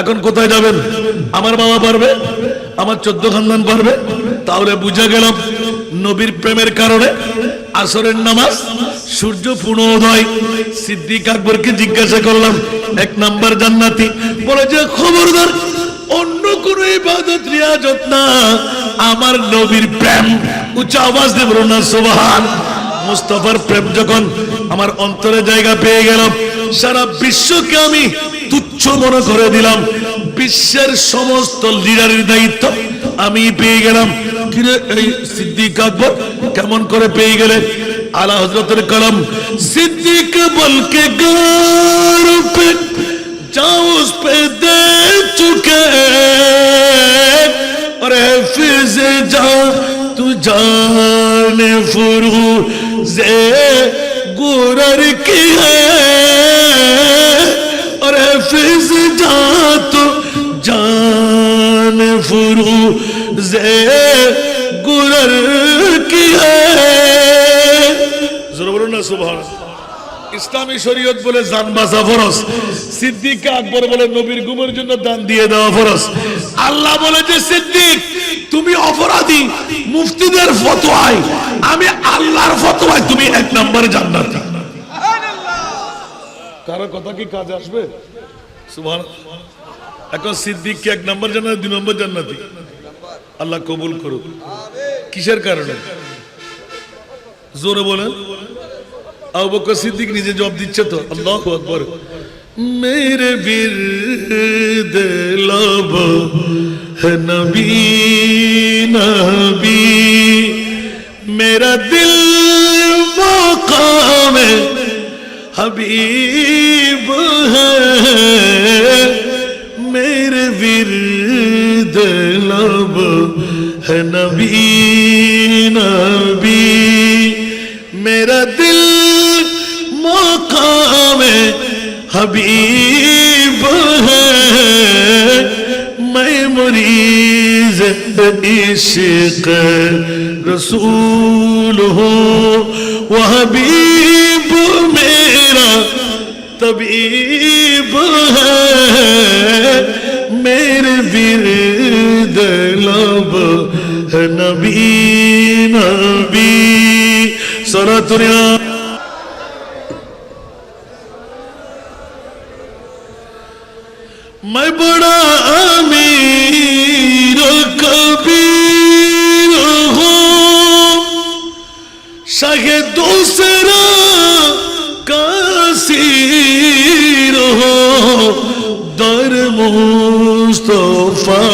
এখন কোথায় যাবেন? আমার বাবা পারবে, আমার 14 খানদান পারবে? তাহলে বুঝা গেল নবীর প্রেমের কারণে আসরের নামাজ, সূর্য পূর্ণোদয়। সিদ্দিক আকবরকে জিজ্ঞাসা করলাম, 1 নাম্বার জান্নাতি। বলে যে খবরদার অন্য কোন ইবাদত রিয়াজত না, আমার নবীর প্রেম। উচ্চ আওয়াজ দিয়ে বলুন না সুবহান। মুস্তাফার প্রেম যখন আমার অন্তরে জায়গা পেয়ে গেল, সারা বিশ্বকে আমি তুচ্ছ মনে করে দিলাম। বিশ্বের সমস্ত লিডারের দায়িত্ব আমি পেয়ে গেলাম। কিরে এই সিদ্দিক আকবর কেমন করে পেয়ে গেলে? আলা হযরতের কলম, সিদ্দিক বলকে গার पे जाओ उस पे दे चुके और हाफिज जा तू जाने फुरूज़े गुरर की है और हाफिज जा तू जाने फुरूज़े गुरर की है। जरा बोलो ना सुभान। ইসলামী শরীয়ত বলে জান বাঁচা ফরজ, সিদ্দিক আকবর বলে নবীর গুমের জন্য দান দিয়ে দেওয়া ফরজ। আল্লাহ বলে যে সিদ্দিক তুমি অপরাধী মুফতিদের ফতোয়ায়, আমি আল্লাহর ফতোয়ায় তুমি 1 নম্বরে জান্নাতি। কারো কথা কি কাজে আসবে? সুবহানাল্লাহ। এখন সিদ্দিক কি 1 নম্বর জান্নাতি, 2 নম্বর জান্নাতি? আল্লাহ কবুল করুক। কিসের কারণে? জোরে বলেন। আবু বকর সিদ্দিক নিজে জবাব দিচ্ছে তো। আল্লাহু আকবার। মেরে বিরদ लब है नबी नबी, मेरा दिल मकाम हबीब है, मेरे विरद लब है नबी नबी, मेरा दिल मकाम हबीब है, मैं मरीज इश्क रसूल हूँ, वह हबीब मेरा तबीब है, मेरे विरद लब है नबी नबी। सलातुनिया मैं बड़ा अमीर कबीर हूँ, शाहे दूसरा कासीर हूँ, दर मुस्तफा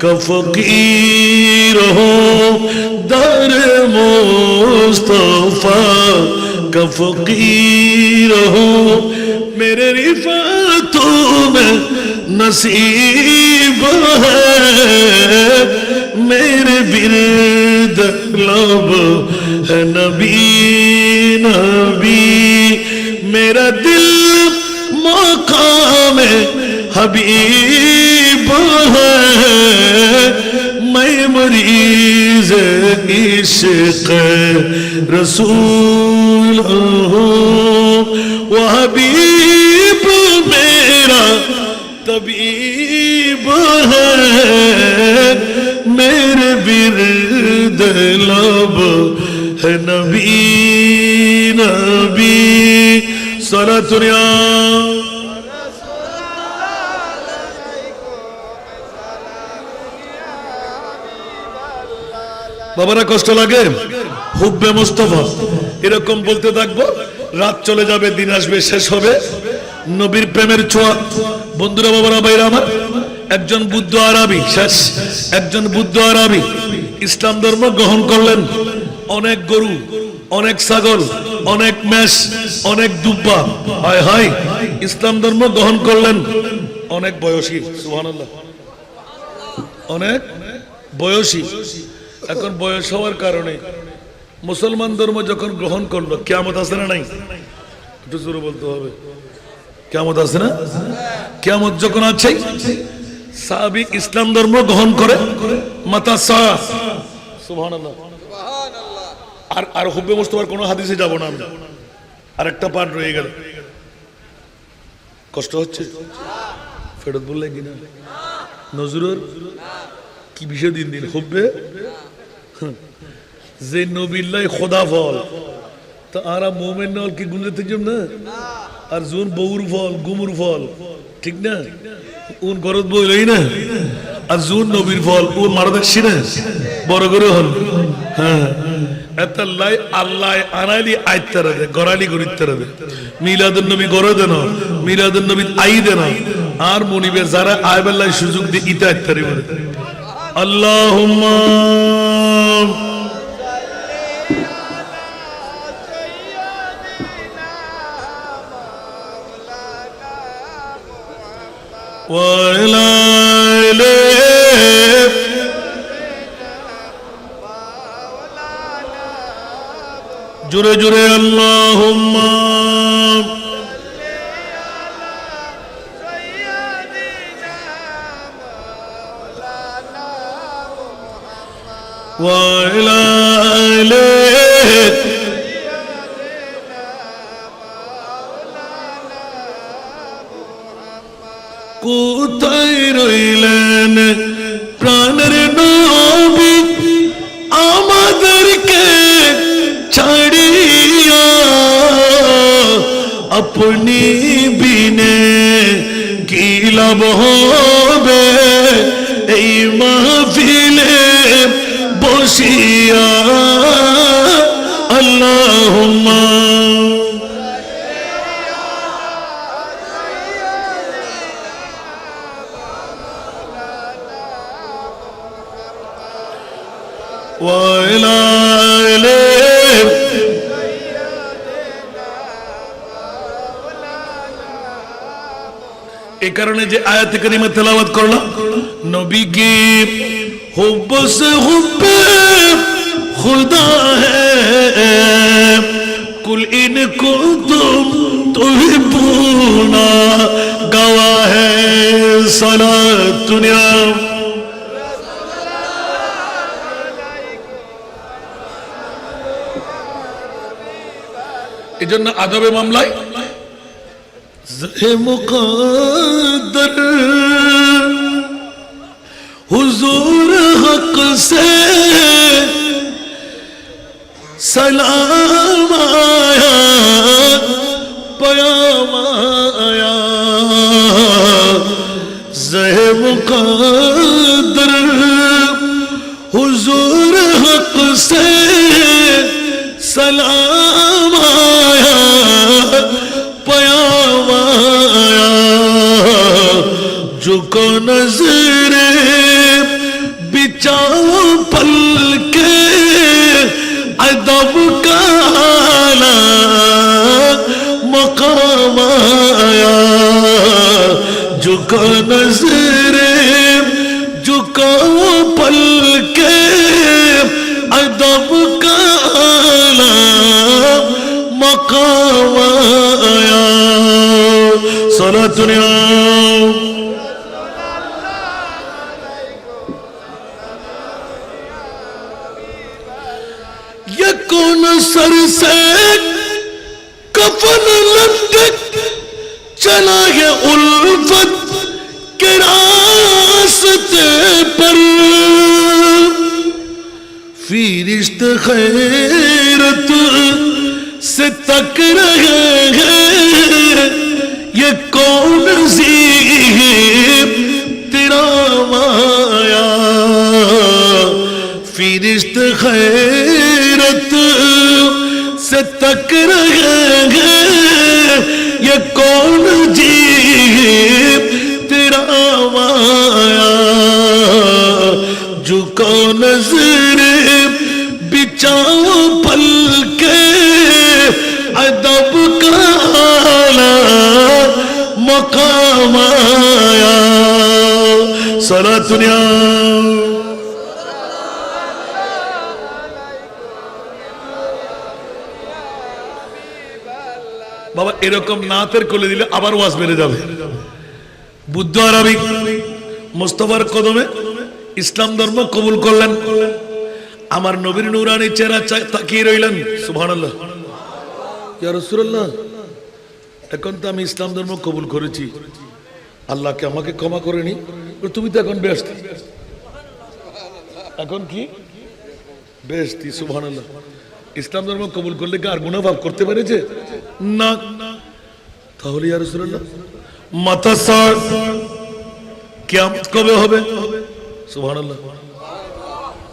का फकीर हूँ, दर मुस्तफा का फकीर हूँ, मेरे रिफातों में नसीब है, मेरे बिरद लब है नबी नबी, मेरा दिल मकाम हबीब है, मैं मरीज इश्क रसूल हूँ, वह हबीब मेरा तबीब है, मेरे बिरद लब है नबी नबी। सलातुनिया বাবারা কষ্ট লাগে? হুব্বে মুস্তাফা এরকম বলতে থাকবো, রাত চলে যাবে, দিন আসবে, শেষ হবে। নবীর প্রেমের ছোঁয়া। বন্ধুরা, বাবারা, ভাইরা আমার, একজন বুদ্ধ আরবি, শেষ, একজন বুদ্ধ আরবি ইসলাম ধর্ম গ্রহণ করলেন। অনেক গরু, অনেক ছাগল, অনেক মেষ, অনেক দুব্বা, হায় হায়, ইসলাম ধর্ম গ্রহণ করলেন। অনেক বয়সী, সুবহানাল্লাহ, অনেক বয়সী। এখন বয়স হওয়ার কারণে মুসলমান ধর্ম যখন গ্রহণ করলো, কিয়ামত আছে না নাই? একটু জোরে বলতে হবে। কিয়ামত আছে না? কিয়ামত যখন আছে, সাহাবী ইসলাম ধর্ম গ্রহণ করে মাতা সাহা, সুবহানাল্লাহ। আর আর হুব্বে মুস্তাফার কোনো হাদিসে যাব না আমরা। আরেকটা পাঠ রয়ে গেল। কষ্ট হচ্ছে? ফেরত বললে কিনা? নজরুল কি বিষয় দিন দিন হুব্বে যে নবিল্লাই খোদা ফল তা আরা মোমেন নল কি গুনতে জন্য না আর জোন বউর ফল গুমুর ফল ঠিক না উন গরত বইলই না আর জোন নবীর ফল উন মারা দেখছি না বড় করে হল হ্যাঁ এত লাই আল্লাহ আনাইলি আইতারা দে গরালি গরিতারা দে মিলাদুন নবী গরে দেন মিলাদুন নবী আই দেন আর মনিবের যারা আইবেল্লাই সুযোগ দি ইতা আইতারি বলে আল্লাহুম্মা وإلى إليه جري جري اللهم وإلى إليه কোথায় রইলেন প্রাণের নবী আমাদেরকে ছাড়িয়া আপনি বিনে কি লাভ হবে এই মাহফিলে বসিয়া আল্লাহুম্মা وإلى إليه এই কারণে যে আয়াত কারিমা তেলাওয়াত করলাম নবী কি হুব্ব সে হুব্বে খুদা হ্যায় কুল ইন কুনতুম তুহিব্বুনা গওয়া হ্যায় সালাতুনা এজন্য আদবে মামলায় মুকদ্দর হুজুর হক সে সালাম আয়া পয়াম আয়া জহে মুকদ্দর হুজুর হক সে सलाम आया पयाम आया झुको नजरे बिचाओ पल के अदब काला मकाम आया झुको नजरे झुको पल के अदब काला मकाम आया सलातुन ये कौन सर से कफन लटक चला है उल्फत के रास्ते पर फरिश्त खैरत से तक रहे हैं ये कौन सी तेरा माया फरिश्त खैरत से तक रहे हैं ये कौन जी तेरा माया झुको नजरे बिचाओ पल के अदब काला मकाम आया सलातुन বাবা এরকম নাতের কোলে দিলে আবার ওয়াজ বেড়ে যাবে বুদ্ধ আরবি মুস্তাফার কদমে ইসলাম ধর্ম কবুল করলেন আমার নবীর নূরানি চেহারা তাকিয়ে রইলেন সুবহানাল্লাহ ইয়া রাসূলুল্লাহ এখন তো আমি ইসলাম ধর্ম কবুল করেছি আল্লাহকে আমাকে ক্ষমা করেনি তুমি তো এখন ব্যস্ত এখন কি বেহেশতি, সুবহানাল্লাহ। ইসলাম ধর্ম কবুল করলে কি আর গুনাহ মাফ করতে পেরেছে? না। তাহলে ইয়া রাসূলুল্লাহ মাতা সার কিয়ামত কবে হবে? সুবহানাল্লাহ।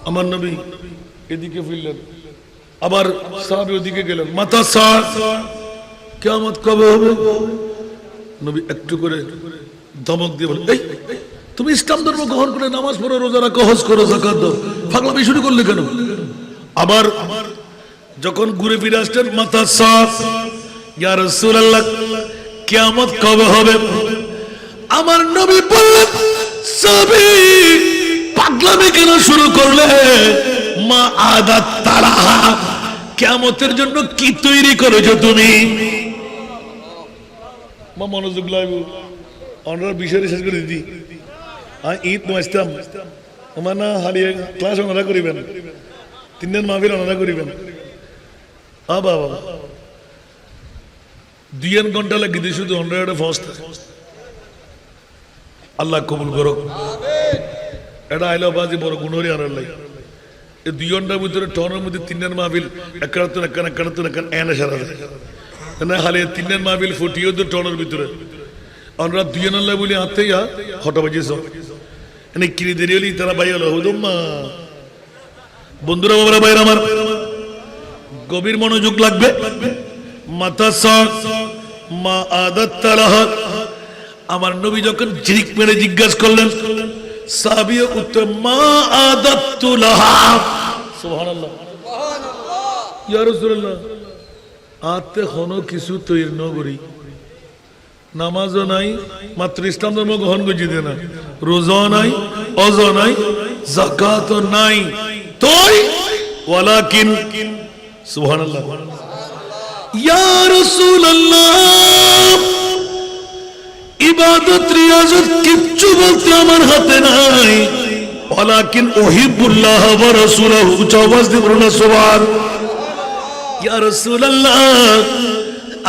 আমার নবী এদিকে ফিরলেন, আবার সাহাবী ওদিকে গেলেন, মাতা সার কিয়ামত কবে হবে? নবী একটু করে ধমক দিয়ে বলেন, এই তুমি ইসলাম ধর্ম গ্রহণ করে নামাজ পড়ো, রোজা রাখো, হজ করো, যাকাত দাও, পাগলামি শুরু করলে কেন? আবার যখন ঘুরে ফিরে আসলেন, মাতা সাফ, ইয়া রাসূলুল্লাহ কিয়ামত কবে হবে? আমার নবী বললেন, সাহাবী পাগলামি কেন শুরু করলে? মা আদাত তালাহা, কিয়ামতের জন্য কি তৈরি করেছো তুমি? মা মনোযোগ লাগবে, আমরা বিষয় শেষ করে দিদি। ঈদ নয় আমার না হারিয়ে ক্লাস ওনারা করিবেন, 3 দিন মাহফিল ওনারা করিবেন। বাবা 2 ঘন্টা লাগিয়ে দিয়ে শুধু 100 ফস্তা। আল্লাহ কবুল করো। এটা আইলাবাজি বড় গুণরি আর আল্লাহ। এই 2 ঘন্টার ভিতরে টনের মধ্যে 3 দিন মাহফিল একাত্তর এনে সারা যায় না। হারিয়ে 3 দিন মাহফিল ফুটিয়ে তো টনের ভিতরে আমরা 2 আল্লাহ বলি হাতে হঠাবাজিস এনে কিনে দেরি হলি তারা ভাই হলো হুদুম্মা। বন্ধুরা বাবারা ভাইরা আমার, গভীর মনোযোগ লাগবে। মাতা সাক মা আদাত তালাহা, আমার নবী যখন ঝিক মেরে জিজ্ঞাসা করলেন, সাহাবীও উত্তর মা আদাতু লাহা। সুবহানাল্লাহ, ইয়া রাসূলুল্লাহ আতে কোনো কিছু তৈরি ন করি, নামাজও নাই, মাত্র ইসলাম ধর্ম গ্রহণ করছি না, রোজা নাই, অজা নাই, যাকাত নাই, তোই ওয়ালাকিন। সুবহানাল্লাহ, ইয়া রাসূলুল্লাহ ইবাদত রিয়াজত কিচ্ছু বলতে আমার হাতে নাই, ওয়ালাকিন উহিব্বুল্লাহ ওয়া রাসূলুহু। আওয়াজ দিয়ে বলুন সুবহান। ইয়া রাসূলুল্লাহ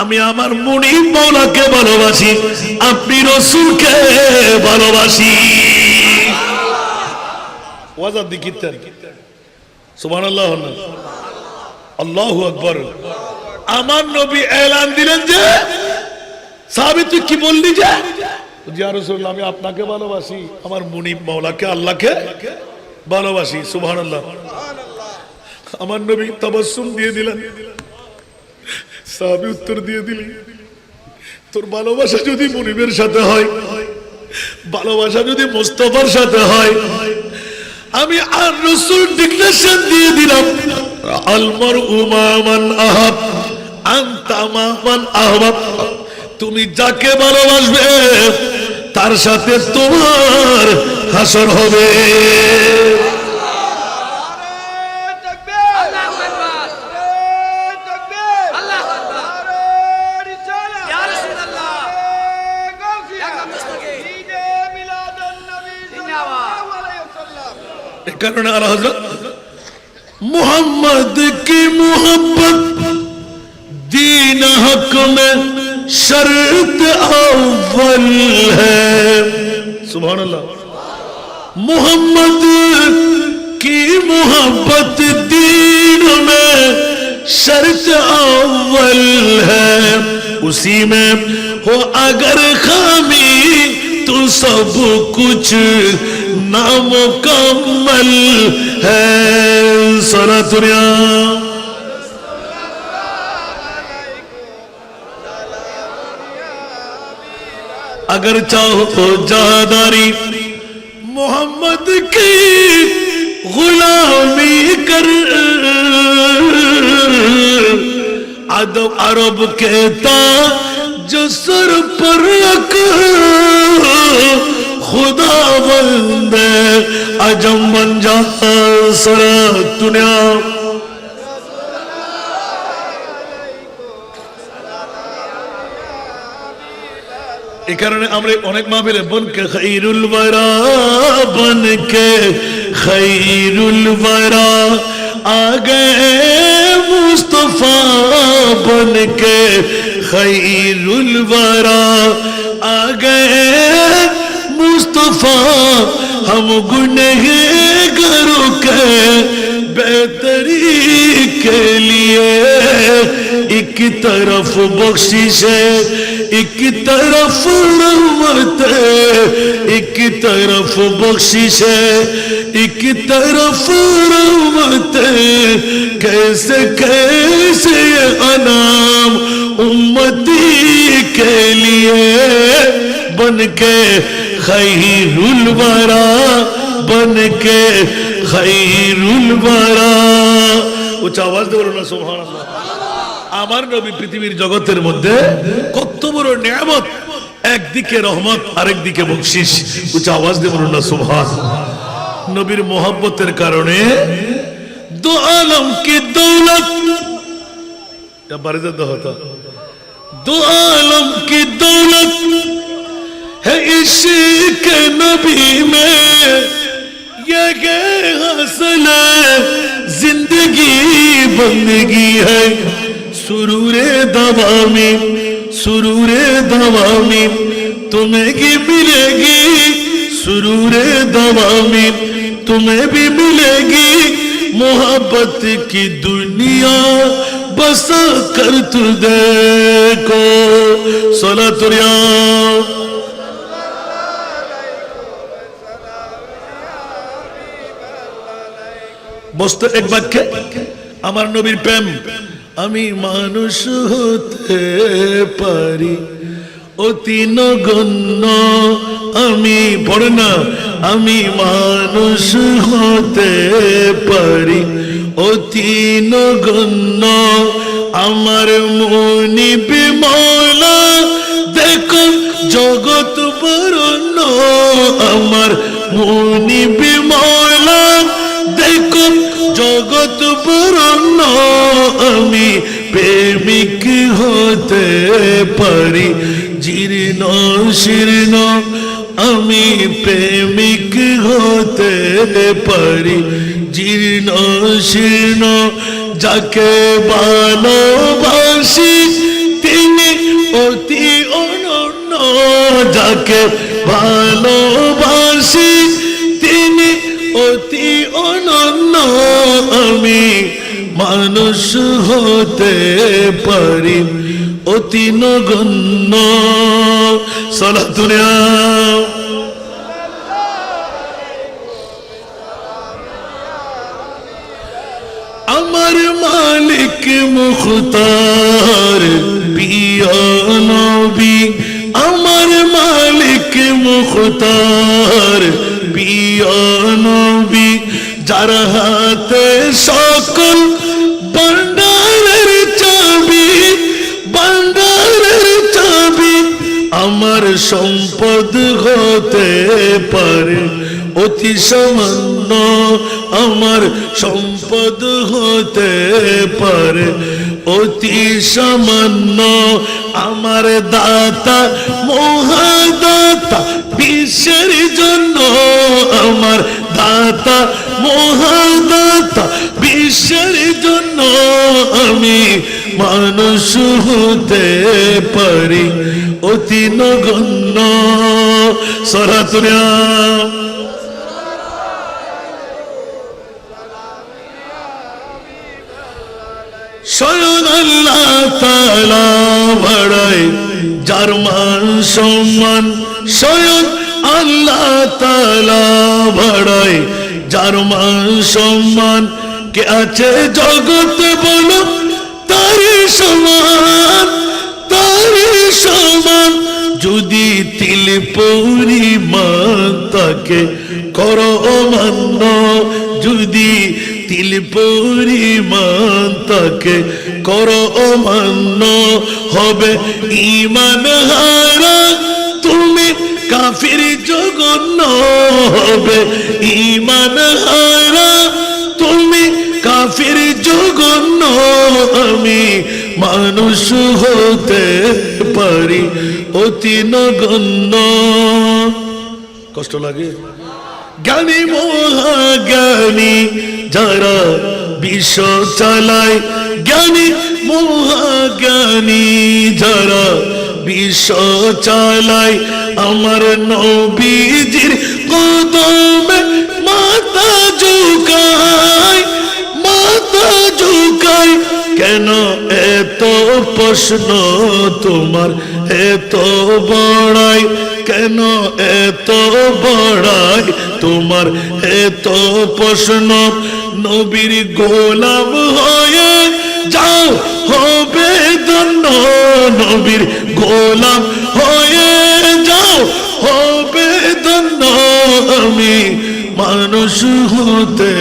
আমি আমার মুনিব মাওলাকে ভালোবাসি, আপনি রাসূলকে ভালোবাসি। ওয়াজাদ দিকিতেন সুবহানাল্লাহ, আল্লাহু আকবার। আমার নবী এলান দিলেন যে, সাহাবী তুই কি বললি যে? ইয়া রাসূলুল্লাহ আমি আপনাকে ভালোবাসি, আমার মুনিব মাওলাকে আল্লাহকে ভালোবাসি। সুবহানাল্লাহ। আমার নবী তাবাসসুম দিয়ে দিলেন। সাহাবী উত্তর দিয়ে দিলি, তোর ভালোবাসা যদি মুনিবের সাথে হয়, ভালোবাসা যদি মুস্তাফার সাথে হয়, আমি আর রাসূল ডিক্লেরেশন দিয়ে দিলাম, আল মারউ মা মান আহাব আনতা মা মান আহবাব। তুমি যাকে ভালোবাসবে তার সাথে তোমার হাসর হবে। কারণ আলা হযরত मुहम्मद की मोहब्बत दीन हक में शर्त अव्वल है। सुभान अल्लाह। मोहम्मद की मोहब्बत दीन में शर्त अव्वल है, उसी में हो अगर खामी तो सब कुछ नामुकम्मल है। सारा दुनिया अगर चाहो तो जादारी मोहम्मद की गुलामी कर, अदब अरब कहता जो सर पर रख, खुदा बंदे अजम बन जा सारा दुनिया। এই কারণে আমরা অনেক মাহফিলে বনকে খায়রুল ওয়ারা, বনকে খায়রুল ওয়ারা आ गए मुस्तफा, बनके खैरुल वरा आ गए मुस्तफा, हम गुनहगारों के बेहतरी के लिए एक तरफ बख्शिश है, एक तरफ रहमत है, एक तरफ बख्शिश है, एक तरफ रहमत है। कैसे कैसे ये अनाम उम्मती के लिए बन के खैरुल वरा, बन के खैरुल वरा। उच्च आवाज दे बोलो ना सुबहानाल्लाह। আমার নবী পৃথিবীর জগতের মধ্যে কত বড় নিয়ামত, একদিকে রহমত আরেকদিকে বকশিশ। উচ্চ আওয়াজ দিয়ে বলুন না সুবহানাল্লাহ। নবীর মোহাব্বতের কারণে দো আলম কি দৌলত, বারিদাত হতো, দো আলম কি দৌলত है इश्क नबी में, ये हासिल जिंदगी बंदगी है। सुरूरे दवामी, सुरूरे दवामी तुम्हें भी मिलेगी, सुरूरे दवामी तुम्हें भी मिलेगी। मोहब्बत की दुनिया बसा कर तू देखो। सलातुरिया বসতো এক বাক্যে আমার নবীর প্রেম। আমি মানুষ হতে পারি অতি নগণ্য, আমি পড়ে না, আমি মানুষ হতে পারি অতি নগণ্য। আমার মুনিবি মওলা দেখো জগৎ বরণ্য, আমার মুনিবি মওলা দেখো জগৎ বরণ্য। আমি প্রেমিক হতে পারি জীর্ণ শীর্ণ, আমি প্রেমিক হতে পারি জীর্ণ শীর্ণ। যাকে ভালোবাসি তিনি অতি অনন্য, যাকে ভালোবাসি তিনি অতি অনন্য। আমি মানুষ হতে পারি অতি নগণ্য। সালাতুনা আমার মালিক মুখতার প্রিয় নবী, আমার মালিক মুখতার প্রিয় নবী। যার হাতে সকল ভান্ডারের চাবি, ভান্ডারের চাবি। আমার সম্পদ হতে পারে অতি সামান্য, আমার সম্পদ হতে পারে অতি সামান্য। আমার দাতা মহাদাতা বিশ্বের জন্য, আমার দাতা মহাদাতা বিশ্বের জন্য। আমি মানুষ হতে পারি অতি নগণ্য। সরাতুরিয়া স্বয়ং আল্লাহ তাআলা বাড়ায় যার মান সম্মান, স্বয়ং আল্লাহ তাআলা বাড়ায় যার মান সম্মান। কে আছে জগতে বলো তারই সমান, তারই সমান। যদি তিল পরিমাণ তাকে করো মান্য, যদি তিল পরিমাণ তাকে করো মান্য। হবে ঈমান হারা তুমি কাফির জঘন্য, হবে ঈমান হারা তুমি কাফির জঘন্য। আমি মানুষ হতে পারি অতি নগণ্য। কষ্ট লাগে? জ্ঞানী মহাজ্ঞানী যারা বিশ্ব চালায়, জ্ঞানী মহাজ্ঞানী যারা বিশ্ব চালায়। আমার নবীজির কদমে মাথা ঝুঁকায়, ঝুঁকাই কেন এত প্রশ্ন তোমার এত বড়াই কেন এত বড়াই তোমার এত প্রশ্ন নবীর গোলাম হয়ে যাও হবে ধন্য নবীর গোলাম হয়ে যাও হবে ধন্য আমি মানুষ হতে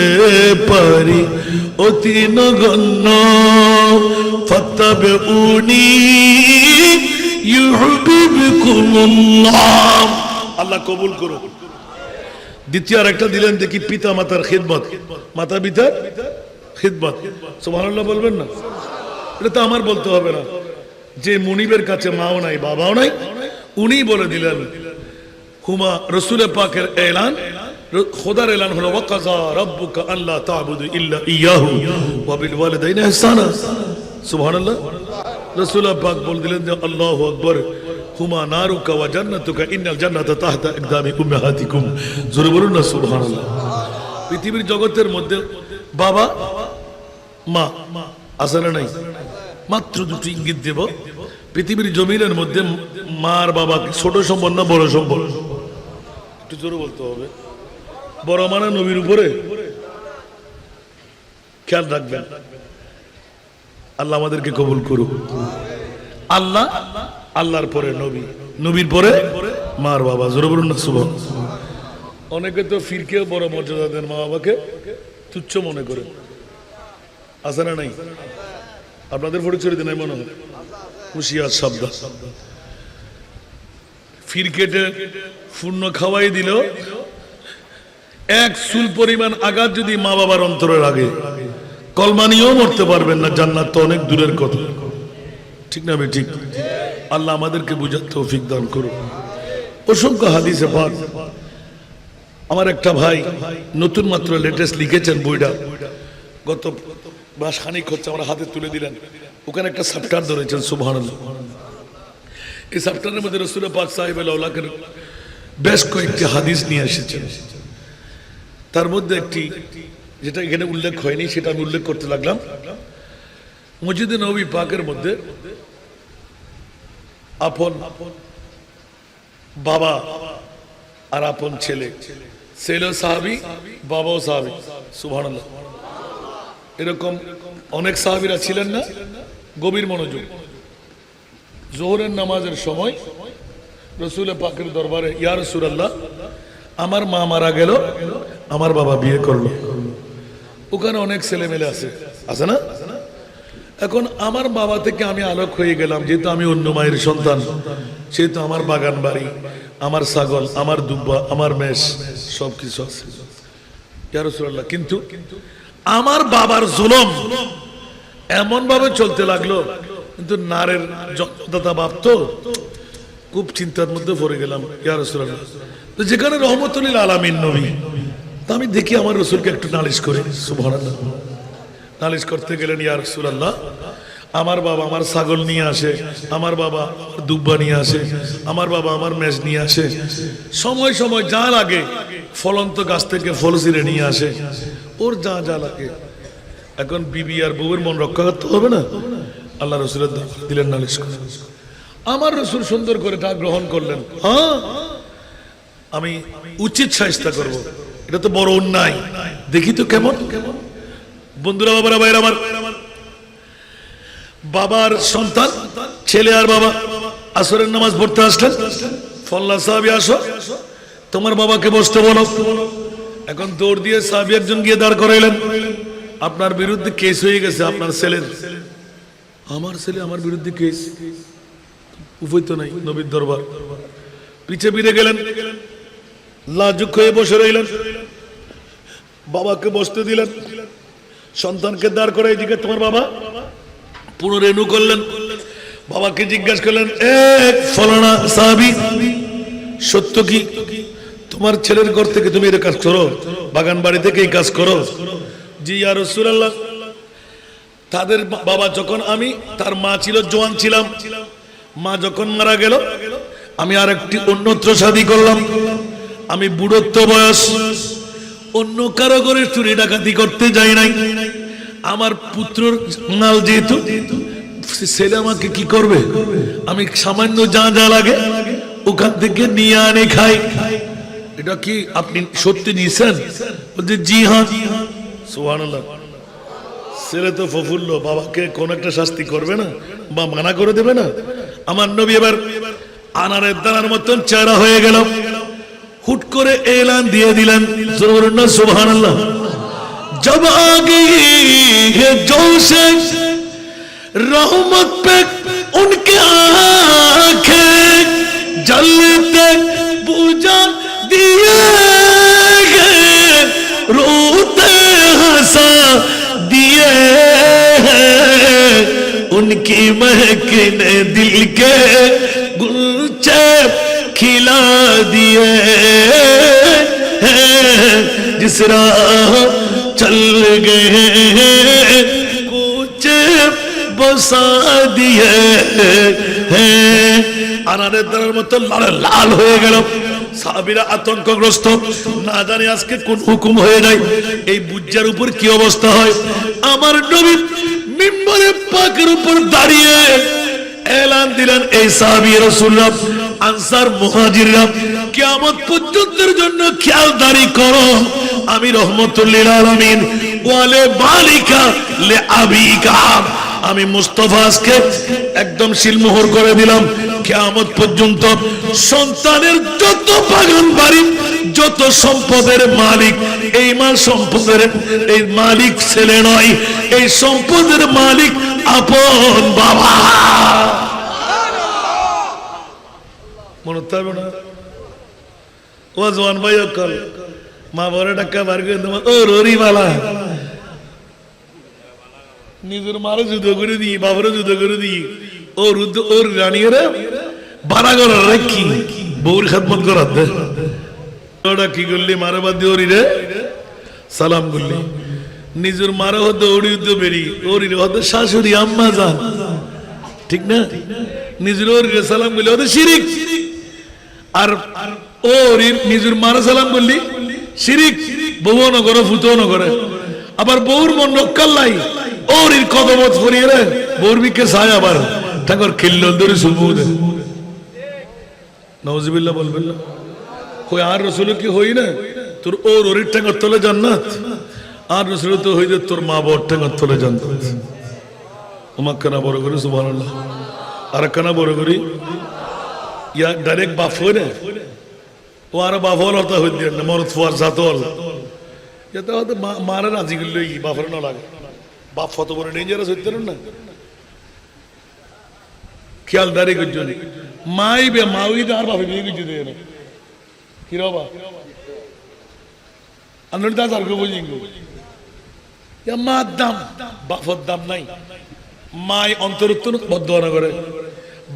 পারি অতি নগণ্য ফাত্তাবিউনি ইউহিব্বুকুমুল্লাহ আল্লাহ কবুল করুন। দ্বিতীয় আরেকটা দিলেন দেখি পিতা মাতার খিদমত মাতা পিতার খিদমত সুবহানাল্লাহ বলবেন না এটা তো আমার বলতে হবে না যে মুনিবের কাছে মাও নাই বাবাও নাই উনি বলে দিলেন হুমা রাসূল পাকের এলান খোদার এলান হলো ওয়াকাযা রাব্বুকা আল্লা তা'বুদু ইল্লা ইয়াহু ওয়া বিল ওয়ালিদাইনি ইহসানা সুবহানাল্লাহ রাসূল পাক বলে দিলেন যে আল্লাহু আকবার হুমা নারুকা ওয়া জান্নাতুকা ইন্নাল জান্নাতা তাহতা ইকদামি উম্মাহাতিকুম জোরে বলুন না সুবহানাল্লাহ। পৃথিবীর জগতের মধ্যে বাবা মা আছে না নাই মাত্র দুটো ইঙ্গিত দেব পৃথিবীর জমিনের মধ্যে মার বাবা ছোট সম্পদ না বড় সম্পদ একটু জোরে বলতে হবে বড় মানে নবীর উপরে খেয়াল রাখবেন আল্লাহ আমাদেরকে কবুল করুক আল্লাহ আল্লাহর পরে নবী নবীর পরে মার বাবা জোরে বলুন না সুবহানাল্লাহ। অনেকে তো ফিরকেও বড় মর্যাদা দেন মা বাবাকে তুচ্ছ মনে করে আছে না নাই আপনাদের পরিচয় দিন মনে হয় হুশিয়ার শব্দ ফিরকেটে পূর্ণ খাওয়াই দিল এক চুল পরিমাণ আঘাত যদি মা বাবার অন্তরে লাগে কলমা নিয়েও মরতে পারবেন না জান্নাত তো অনেক দূরের কথা ঠিক না ভাই ঠিক আল্লাহ আমাদেরকে বুঝার তৌফিক দান করুন। অসংখ্য হাদিসে পাক আমার একটা ভাই নতুন মাত্র লেটেস্ট লিখেছেন বইটা গত মাস খানিক হচ্ছে আমার হাতে তুলে দিলেন ওখানে একটা চ্যাপ্টার ধরেছেন সুবহানাল্লাহ। এই চ্যাপ্টারের মধ্যে রাসূল পাক সাহেবুল আওলাকের বেশ কয়েকটি হাদিস নিয়ে এসেছেন তার মধ্যে একটি যেটা এখানে উল্লেখ হয়নি সেটা আমি উল্লেখ করতে লাগলাম। মসজিদে নববী পাকের মধ্যে আপন বাবা আর আপন ছেলে ছেলেও সাহাবী বাবাও সাহাবী সুবহানাল্লাহ। এরকম অনেক সাহাবীরা ছিলেন না গভীর মনোযোগ জোহরের নামাজের সময় রাসূল পাকের দরবারে ইয়া রাসূলুল্লাহ আমার মা মারা গেল আমার বাবা বিয়ে করলো ওখানে অনেক ছেলে মেলে আছে আছে না এখন আমার বাবা থেকে আমি আলোক হয়ে গেলাম যেহেতু আমি অন্য মায়ের সন্তান সেহেতু আমার বাগান বাড়ি আমার ছাগল আমার দুব্বা আমার মেষ সবকিছু আছে ইয়া রাসূলুল্লাহ কিন্তু আমার বাবার জুলুম এমন ভাবে চলতে লাগলো কিন্তু নারের জন্মদাতা বাপ তো খুব চিন্তার মধ্যে পড়ে গেলাম ইয়া রাসূলুল্লাহ তো যেখানে রহমতুল লিল আলামিন নবী তা আমি দেখি আমার রাসূলকে একটু নালিশ করে সুবহানাল্লাহ নালিশ করতে গেলেন ইয়া রাসূলুল্লাহ আমার বাবা আমার ছাগল নিয়ে আসে আমার বাবা আমার দুব্বা নিয়ে আসে আমার বাবা আমার মেষ নিয়ে আসে সময় সময় যা লাগে ফলন্ত গাছ থেকে ফল ছিঁড়ে নিয়ে আসে ওর যা যা লাগে এখন বিবি আর বউয়ের মন রক্ষা করতে হবে না আল্লাহ রাসূলের দিলেন নালিশ করে আমার রাসূল সুন্দর করে তা গ্রহণ করলেন হ্যাঁ আমি উচিত শায়েস্তা করব এটা তো বড় অন্যায় দেখি তো কেমন বন্ধুরা বাবারা ভাইরা আমার বাবার সন্তান ছেলে আর বাবা আসরের নামাজ পড়তে আসলেন ফল্লা সাহাবী আসো তোমার বাবাকে বসতে বলো এখন দৌড় দিয়ে সাহাবী একজন গিয়ে দাঁড় করাইলেন আপনার বিরুদ্ধে কেস হয়ে গেছে আপনার ছেলের আমার ছেলে আমার বিরুদ্ধে কেস উপায় তো নাই নবীর দরবার পিছে ফিরে গেলেন লাজুক হয়ে বসে রইলেন বাবাকে বসতে দিলেন সন্তানকে দাঁড় করে এদিকে তোমার বাবা পুরো রেনু করলেন বাবাকে জিজ্ঞাসা করলেন এক ফলানা সাহাবী সত্য কি তোমার ছেলের ঘর থেকে তুমি এই কাজ করো বাগান বাড়ি থেকে এই কাজ করো জি ইয়া রাসূলুল্লাহ তাদের বাবা যখন আমি তার মা ছিল জওয়ান ছিলাম মা যখন মারা গেল আমি আরেকটি অন্যত্র শাদী করলাম আমি বুড়োত্ব বয়স অন্য কারো ঘরে চুরি ডাকাতি করতে যাই নাই আমার পুত্রর মাল যেহেতু ছেলে আমাকে কি করবে, আমি সামান্য যা যা লাগে ওখান থেকে নিয়ে আনে খাই। এটা কি আপনি সত্যি নিয়েছেন? বলছে জি হ্যাঁ। সুবহানাল্লাহ। ছেলে তো প্রফুল্ল, বাবাকে কোন একটা শাস্তি করবে না বা মানা করে দেবে না। আমার নবী এবার আনারের দানার মতন চেহারা হয়ে গেল। হুট করে এলান দিয়ে দিলেন, সুবহানাল্লাহ, जब आ गई है जोशे रहमत पे उनके आंखें जलते बुझा दिए गए, रोते हंसा दिए हैं, उनकी महक ने दिल के गुलचे खिला दिए हैं, जिस राह चल गए कुछ बसा दिए हैं। আনারের দানার মতো লাল হয়ে গেল। সাহাবীরা আতঙ্কগ্রস্ত, না জানি আজকে কোন হুকুম হয়ে যায়, এই বুজ্জার উপর কি অবস্থা হয়। আমার নবী মিম্বরে পাকের উপর দাঁড়িয়ে এলান দিলেন, এই সাহাবী রাসূলুল্লাহ আনসার মুহাজিররা কিয়ামত পর্যন্তের জন্য খেয়ালদারি করো, আমি রহমতুল লিল আলামিন ওয়ালে মালিকা লে আবিকা, আমি মুস্তাফা আজকে একদম সিলমোহর করে দিলাম, কিয়ামত পর্যন্ত সন্তানের যত বাগান বাড়ি যত সম্পদের মালিক, এই মাল সম্পদের এই মালিক ছেলে নয়, এই সম্পদের মালিক আপন বাবা। মনে থাকবে না? ও জওয়ান ভাই অকল মা বড় টাকা বার করে তোমার ও ররিবালা নিজের মারো যুদ্ধ করে দিই, বাবারও যুদ্ধ করে দিই, ওর ওর রানিয়েরা বাড়া করার কি বউর খেদমত করার দে, ওটা কি করলি মারে বাদ দিয়ে ওরিরে সালাম করলি, নিজের মারো হতো ওড়ি উদ্য বেরি, ওরিরে হতো শাশুড়ি আম্মা যান, ঠিক না? নিজের ওরিরে সালাম করলি হতো শিরিক, আর ওর নিজের মারা সালাম করলি শিরিক, বউ ন করে ফুতো ন করে, আবার বউর মন রক্ষাল্লাই ওর কদমত ফরিয়ে রে বউর বিকে সায়, আবার ঠাকুর খিল্ল ধরে সুবুদ নওয়াজবিল্লাহ বলবেন না কই আর রসুল কি হই না তোর ওর ওর ঠাকুর তলে জান্নাত, আর রসুল তো হই যে তোর মা বড় ঠাকুর তলে জান্নাত। তোমাক কানা বড় করি সুবহানাল্লাহ, আর কানা বড় করি ইয়া ডাইরেক্ট বাপ হয় না, ও আর বাপ হল হতা হই দিয়ে না মরত ফুয়ার জাতল, এটা হয়তো মারা রাজি করলে বাপের না লাগে, বাপ ফত বড় ডেঞ্জারাস হইতে না, খেয়াল দাঁড়িয়ে করছো মাই বে মাউই আর বাপে বিয়ে কিছু দিয়ে না কি রবা আমি তা আর বুঝি মার দাম বাপর দাম নাই, মাই অন্তরত্ব বদ্ধনা করে,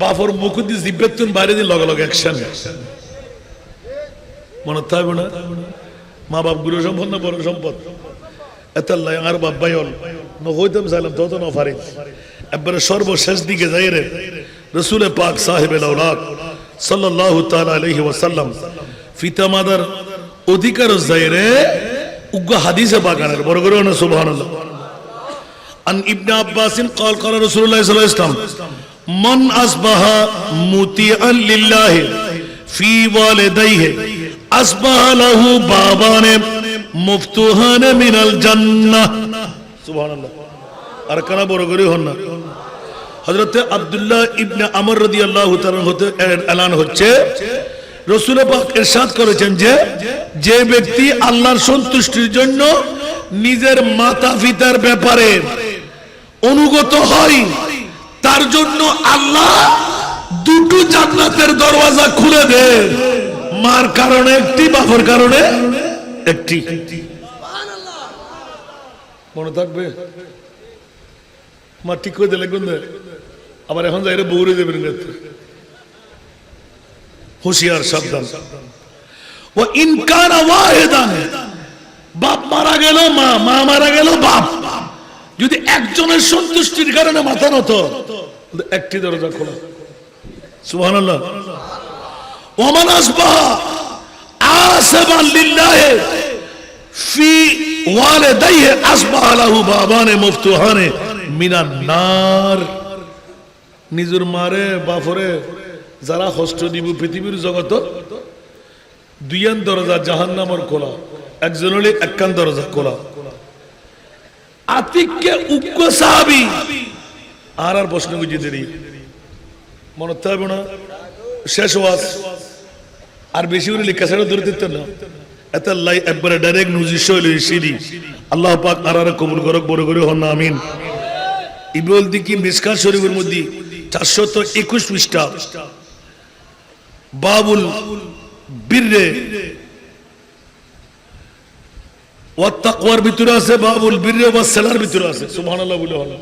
বাপর মুখ দিয়ে জিব্বের বাইরে দিয়ে লগে লগে অ্যাকশন, মনে থাকবে না? মা বাপ গুরু সম্পদ না বড় সম্পদ, এত আর বাপ ভাই হল নহইতাম চাইলাম তত ন পারি, একবারে সর্বশেষ দিকে যাই রে রসুল পাক সাহেবেল আওলাদ সাল্লাল্লাহু তাআলা আলাইহি ওয়াসাল্লাম ফিতা মাদার অধিকার যাই রে উগ্র হাদিসে বাগানের বড় করে না সুবহানাল্লাহ। আন ইবনে আব্বাস قال قال رسول الله صلى الله عليه وسلم من اصبح مطيعا لله في والديه اصبح له بابان مفتوحان من الجنه সুবহানাল্লাহ। আর কানা বড় করে হন না, হযরত আব্দুল্লাহ ইবনে আমর রাদিয়াল্লাহু তাআলা হতে এলান হচ্ছে, রাসূল পাক ইরশাদ করেছেন যে যে ব্যক্তি আল্লাহর সন্তুষ্টির জন্য নিজের মাতা-পিতার ব্যাপারে অনুগত হয়, তার জন্য আল্লাহ দুটো জান্নাতের দরওয়াজা খুলে দেয়, মার কারণে একটি, বাপের কারণে একটি। সুবহানাল্লাহ। মনে থাকবে? মা ঠিক করে দিলে কোন আবার এখন যাইরে বউরে দেবেন, হুঁশিয়ার সাবধান। ও ইনকার ওয়াহিদান, বাপ মারা গেল মা, মা মারা গেল বাপ, যদি একজনের সন্তুষ্টির কারণে মাথা নত, একটি দরজা খোলা। সুবহানাল্লাহ। ওমান আসবাহা আসিবান লিল্লাহ ফি ওয়ালিদাইহি আসবাহা লাহু বাবানে মফতুহানে মিনান নার। নিজের মারে বাপরে যারা কষ্ট দিব পৃথিবীর জগত, দুইয়ান দরজা জাহান্নামের খোলা, একজন হলে একখান দরজা খোলা। আতিককে উগ্র সাহাবী আর প্রশ্ন বুঝিয়ে দেরি মনে থাকবে না, শেষ ওয়াজ আর বেশি করে লেখা ছাড়া ধরে দিতেন না। এত লাই একবারে ডাইরেক্ট নুজিশ হইল সিঁড়ি। আল্লাহ পাক আর কবুল করক, বড় করে হন না আমিন। ইবুল দিকি মিসকাত শরীফের মধ্যে 421 পৃষ্ঠা বাবুল বিররে ওয়া তাকওয়ার ভিতরে আছে, বাবুল বিররে ওয়া সালার ভিতরে আছে। সুবহানাল্লাহ বলে হলো।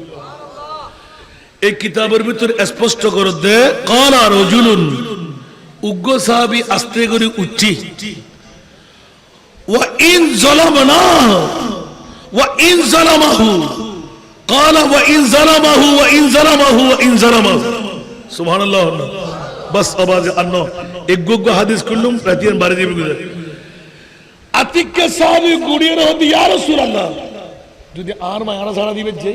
এই কিতাবের ভিতরে স্পষ্ট করে দে ক্বালা রাজুলুন, উগ্র সাহাবী আস্তে করে উঠি, ওয়া ইন যালামনা ওয়া ইন যালামাহু ক্বালা ওয়া ইন যালামাহু ওয়া ইন যালামাহু ওয়া ইন যালামাহু। সুবহানাল্লাহ। বাস আওয়াজ আনো এক গো হাদিস করলাম রাতিয়ান বারে দিবে গুজর। আতিককে সাহাবী গুড়িয়ে রহদি ইয়া রাসূলুল্লাহ, যদি আর মায়ারা ছাড়া দিবে যে।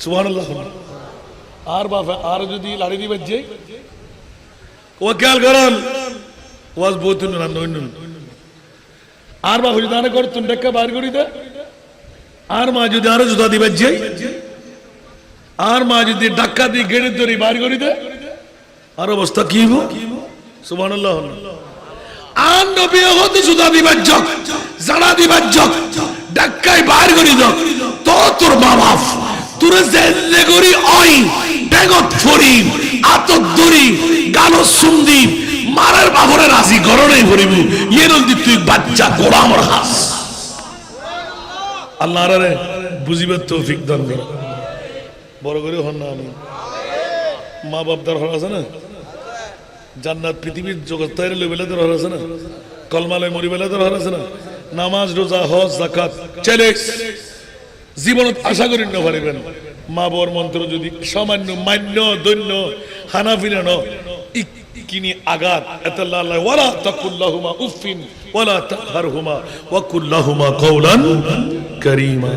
সুবহানাল্লাহ। আর বাবা আর যদি লাড়ি দিবে যে ও খেয়াল করেন ওয়াজ বহুত না নইন। আর বাবা যদি আরে করতুন দেখা বাইর করি দে, আর মা যদি আরো জুতা দিবে যে, আর মা যদি ডাক্কা দিয়ে গেড়ে ধরি বাইর করি দে, আর অবস্থা কি হইব? সুবহানাল্লাহ। আর নবী হতে জুতা দিবে জক, জানা দিবে জক, ডাক্কাই বাইর করি দাও তো তোর মা বাপ তোরে জেলে করি ওই বেগত ফরি আতক দড়ি গালো সুন্দি মারার বাবরে রাজি গরণে করিব ইয়েরল দি তুই বাচ্চা গোলামর হাস। আল্লাহ রে বুঝিবার তৌফিক দান করে, বড় করে হন না আমি। মা বাপ দার হর আছে না, জান্নাত পৃথিবীর জগৎ তাইরে লেবেলে দার হর আছে না, কলমালয় মরিবেলে দার হর আছে না, নামাজ রোজা হজ যাকাত চলে জীবনত আশা করি না পারিবেন। মা বর মন্ত্র যদি সামান্য মান্য দৈন্য হানাফিনা ন কিনি আঘাত এতাল্লাহ ওয়ালা তাকুল্লাহুমা উফিন ওয়ালা তাহরহুমা ওয়া কুল্লাহুমা কওলান কারীমা।